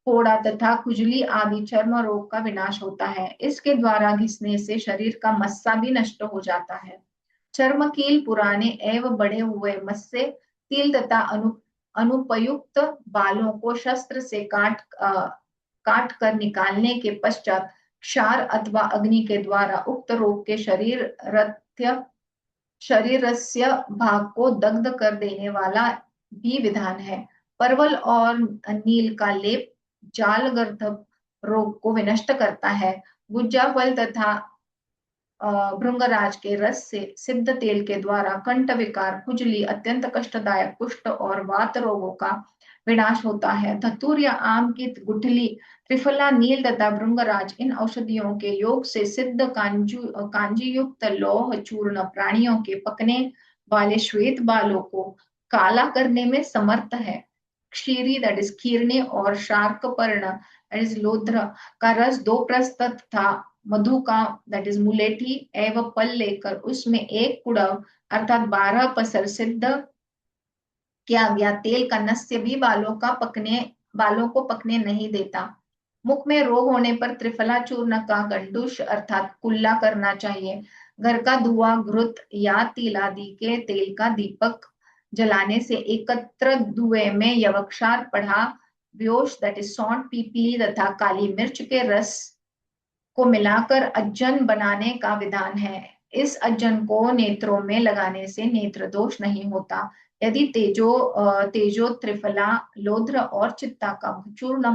फोड़ा तथा खुजली आदि चर्म रोग का विनाश होता है। इसके द्वारा घिसने से शरीर का मस्सा भी नष्ट हो जाता है। चर्म कील, पुराने एवं बढ़े हुए मस्से, तिल तथा अनुपयुक्त बालों को शस्त्र से काट कर निकालने के पश्चात क्षार अथवा अग्नि के द्वारा उक्त रोग के शरीरस्य भाग को दग्ध कर देने वाला भी विधान है। परवल और नील का लेप जालगर्भ रोग को विनष्ट करता है। गुज्जा फल तथा भृंगराज के रस से सिद्ध तेल के द्वारा कंठ विकार, खुजली, अत्यंत कष्टदायक कुष्ठ और वात रोगों का विनाश होता है। धतूर या आम की गुठली, त्रिफला, नील तथा भृंगराज इन औषधियों के योग से सिद्ध कांजी युक्त लौह चूर्ण प्राणियों के पकने वाले श्वेत बालों को काला करने में समर्थ है। क्षीरी दैट इज खीरने और शार्क पर्ण दैट इज लोध्र का रस 2 प्रस्त था मधु का दैट इज मुलेठी एवं पल लेकर उसमें 1 कुड़व अर्थात 12 पसर सिद्ध किया गया तेल का नस्य भी बालों को पकने नहीं देता। मुख में रोग होने पर त्रिफला चूर्ण का गंडुष अर्थात कुल्ला करना चाहिए। घर का धुआं, घृत या तिल आदि के तेल का दीपक जलाने से एकत्र धुएं में यवक्षार, पढ़ा, व्योश दैट इज सौंठ, पीपली तथा काली मिर्च के रस को मिलाकर अज्जन बनाने का विधान है। इस अज्जन को नेत्रों में लगाने से नेत्र दोष नहीं होता। यदि तेजो त्रिफला, लोध्र और चित्ता का चूर्ण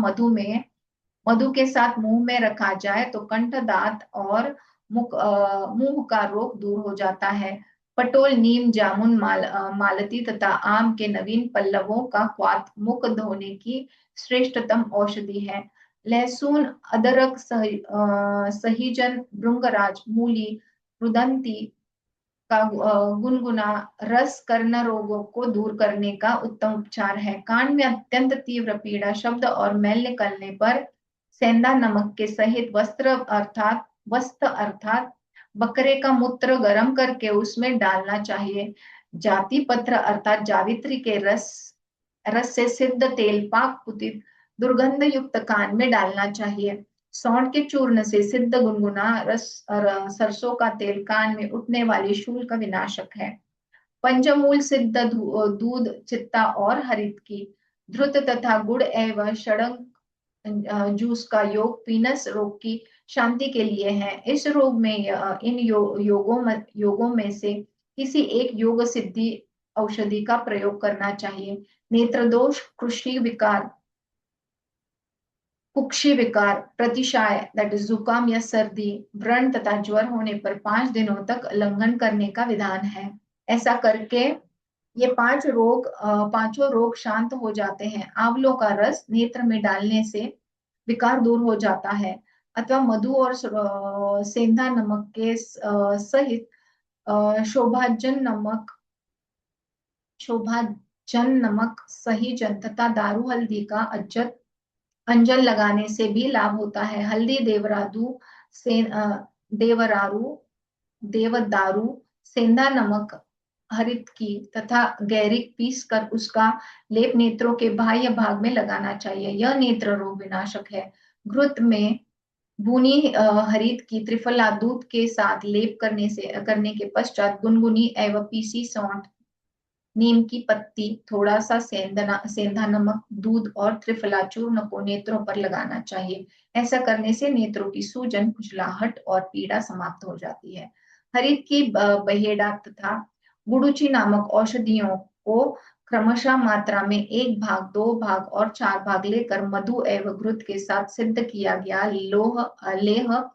मधु के साथ मुंह में रखा जाए तो कंठ, दांत और मुंह का रोग दूर हो जाता है। पटोल, नीम, जामुन, मालती तथा आम के नवीन पल्लवों का क्वाथ मुख धोने की श्रेष्ठतम औषधि है। लहसुन, अदरक, सहीजन, भृंगराज, मूली, रुदंती का गुनगुना रस कर्ण रोगों को दूर करने का उत्तम उपचार है। कान में अत्यंत तीव्र पीड़ा, शब्द और मैल निकलने पर सेंधा नमक के सहित वस्त्र अर्थात बकरे का मूत्र गर्म करके उसमें डालना चाहिए। जाति पत्र अर्थात जावित्री के रस रस से सिद्ध तेल पाक पुतित दुर्गंध युक्त कान में डालना चाहिए। सौंठ के चूर्ण से सिद्ध गुनगुना सरसों का तेल कान में उठने वाली शूल का विनाशक है। पंचमूल सिद्ध दूध, चित्ता और हरित की धृत तथा गुड़ एवं षडंग जूस का योग पीनस रोग की शांति के लिए है। इस रोग में इन योगों में से किसी एक योग सिद्धि औषधि का प्रयोग करना चाहिए। नेत्र दोष, कुक्षी विकार, प्रतिशाय दैट इज जुकाम या सर्दी, व्रण तथा ज्वर होने पर 5 दिनों तक उल्लंघन करने का विधान है। ऐसा करके ये पांचों रोग शांत हो जाते हैं। आंवलों का रस नेत्र में डालने से विकार दूर हो जाता है। अथवा मधु और सेंधा नमक के सहित शोभाजन नमक, सही जन तथा दारू हल्दी का अंजन लगाने से भी लाभ होता है। हल्दी, देवरारू, देवदारू, सेंधा नमक, हरित की तथा गैरिक पीस कर उसका लेप नेत्रों के बाह्य भाग में लगाना चाहिए। यह नेत्र रोग विनाशक है। घृत में भुनी हरित की त्रिफला दूध के साथ लेप करने के पश्चात गुनगुनी एवं पीसी सौंठ, नीम की पत्ती, थोड़ा सा सेंधा नमक, दूध और त्रिफला चूर्ण को नेत्रों पर लगाना चाहिए। ऐसा करने से नेत्रों की सूजन, खुजलाहट और पीड़ा समाप्त हो जाती है। हरित की बहेड़ा तथा गुडुचि नामक औषधियों को क्रमशः मात्रा में 1 भाग, 2 भाग और 4 भाग लेकर मधु एवं घृत के साथ सिद्ध किया गया लेह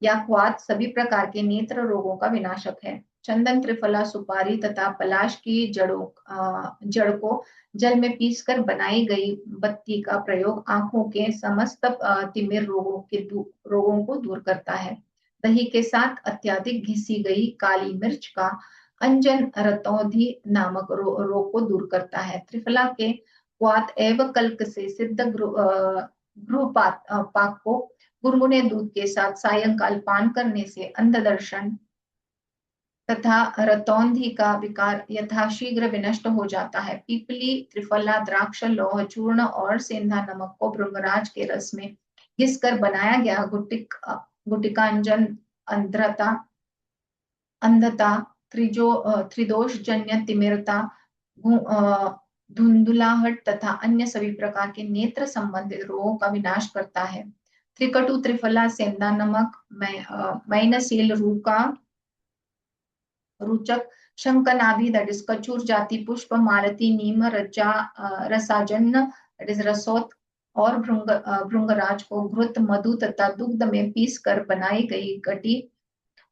या क्वाथ सभी प्रकार के नेत्र रोगों का विनाशक है। चंदन, त्रिफला, सुपारी तथा पलाश की जड़ को जल में पीसकर बनाई गई बत्ती का प्रयोग आंखों के समस्त तिमिर रोगों को दूर करता है। दही के साथ अत्यधिक घिसी गई काली मिर्च का अंजन रतौंधी नामक रोग को दूर करता है। त्रिफला के क्वाथ एवं कल्क से सिद्ध पाक को गुनगुने दूध के साथ सायंकाल पान करने से अंध दर्शन तथा रतौंधी का विकार यथाशीघ्र विनष्ट हो जाता है। पीपली, त्रिफला, द्राक्ष, लौह चूर्ण और सेंधा नमक को भृंगराज के रस में घिसकर बनाया गया गुटिकांजन अंधता, त्रिदोष जन्य तिमिरता, धुंधुलाहट तथा अन्य सभी प्रकार के नेत्र संबंधित रोगों का विनाश करता है। त्रिकटु, त्रिफला, सेंधा नमक, मैनसील, रूका, रुचक, शंकनाभि दैट इज कचूर जाति पुष्प, मालती, नीम, रसाजन्न दैट इज रसोत और भृंगराज को घृत, मधु तथा दुग्ध में पीस कर बनाई गई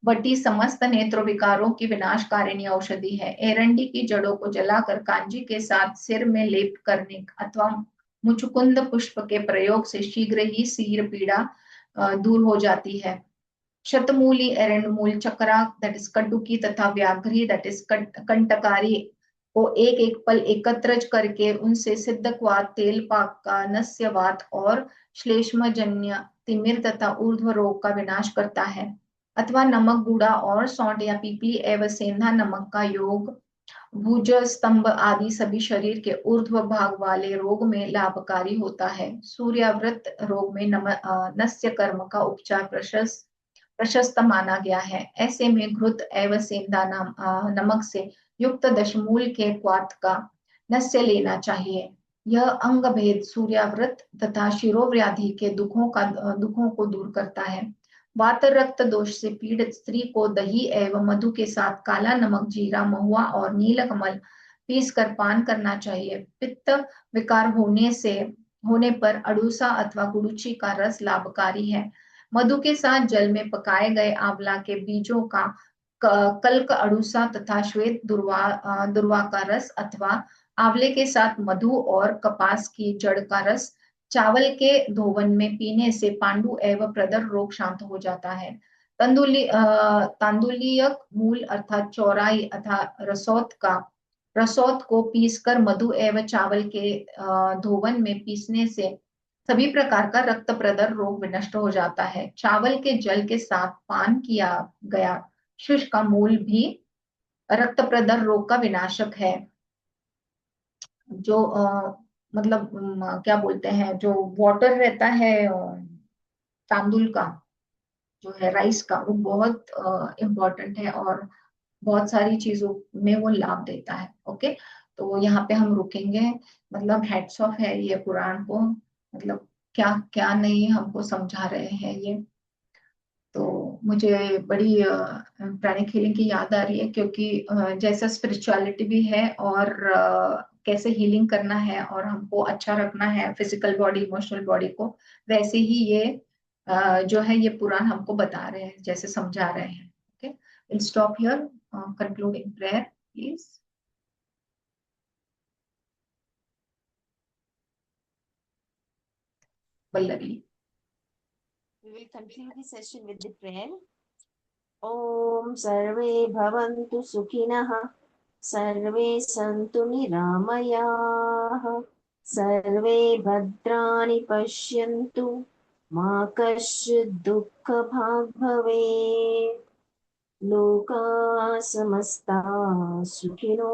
बटी समस्त नेत्र विकारों की विनाशकारिणी औषधि है। एरंडी की जड़ों को जलाकर कांजी के साथ सिर में लेप करने अथवा मुचुकुंद पुष्प के प्रयोग से शीघ्र ही सिर पीड़ा दूर हो जाती है। शतमूली, एरंडमूल, चक्रा दैट इज कटुकी तथा व्याघ्री दैट इज कंटकारी को एक एक पल एकत्र करके उनसे सिद्ध क्वाथ, तेल पाक का नस्यवात और श्लेष्मजन्य तिमिर तथा ऊर्ध्व रोग का विनाश करता है। अथवा नमक, गुड़ा और सौंठ या पीपली एवं सेंधा नमक का योग भुज, स्तंभ आदि सभी शरीर के ऊर्ध्व भाग वाले रोग में लाभकारी होता है। सूर्यावृत रोग में नस्य कर्म का उपचार प्रशस्त प्रशस्त माना गया है। ऐसे में घृत एवं सेंधा नमक से युक्त दशमूल के क्वाथ का नस्य लेना चाहिए। यह अंग भेद, सूर्याव्रत तथा शिरोव्याधि के दुखों को दूर करता है। वात रक्त दोष से पीड़ित स्त्री को दही एवं मधु के साथ काला नमक, जीरा, महुआ और नीलकमल पीस कर पान करना चाहिए। पित्त विकार होने पर अड़ूसा अथवा गुड़ुचि का रस लाभकारी है। मधु के साथ जल में पकाए गए आंवला के बीजों का कल्क अड़ूसा तथा श्वेत दुर्वा का रस अथवा आंवले के साथ मधु और कपास की जड़ का रस चावल के धोवन में पीने से पांडु एवं प्रदर रोग शांत हो जाता है। तांदुलियक मूल अर्थात चौराई अथा रसौत को पीसकर मधु एवं चावल के धोवन में पीसने से सभी प्रकार का रक्त प्रदर रोग विनष्ट हो जाता है। चावल के जल के साथ पान किया गया शुष्क का मूल भी रक्त प्रदर रोग का विनाशक है। जो मतलब क्या बोलते हैं, जो वाटर रहता है तांदुल का, जो है राइस का, वो बहुत इम्पोर्टेंट है और बहुत सारी चीजों में वो लाभ देता है। ओके, तो यहाँ पे हम रुकेंगे। मतलब हेड्स ऑफ है ये पुराण को, मतलब क्या क्या नहीं हमको समझा रहे हैं ये। तो मुझे बड़ी प्राणिक हीलिंग की याद आ रही है, क्योंकि जैसा स्पिरिचुअलिटी भी है और कैसे हीलिंग करना है और हमको अच्छा रखना है फिजिकल बॉडी इमोशनल बॉडी को, वैसे ही ये जो है ये पुराण हमको बता रहे हैं, जैसे समझा रहे हैं। Okay, will stop here, concluding prayer please. Pallavi. We will conclude the session with the prayer. ॐ सर्वे भवन्तु सुखिनः, सर्वे सन्तु निरामयाः, सर्वे भद्राणि पश्यन्तु, मा कश्चित् दुःखभाग् भवेत्। लोकाः समस्ताः सुखिनो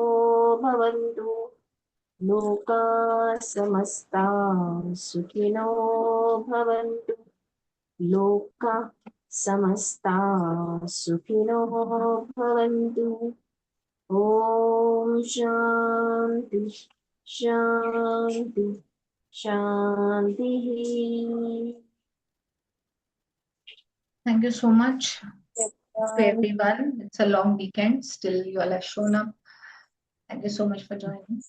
भवन्तु, लोकाः समस्ताः सुखिनो भवन्तु, लोकाः समस्ताः सुखिनो भवन्तु। ॐ शान्ति शान्ति शान्तिः। Thank you so much to everyone. It's a long weekend. Still, you all have shown up. Thank you so much for joining.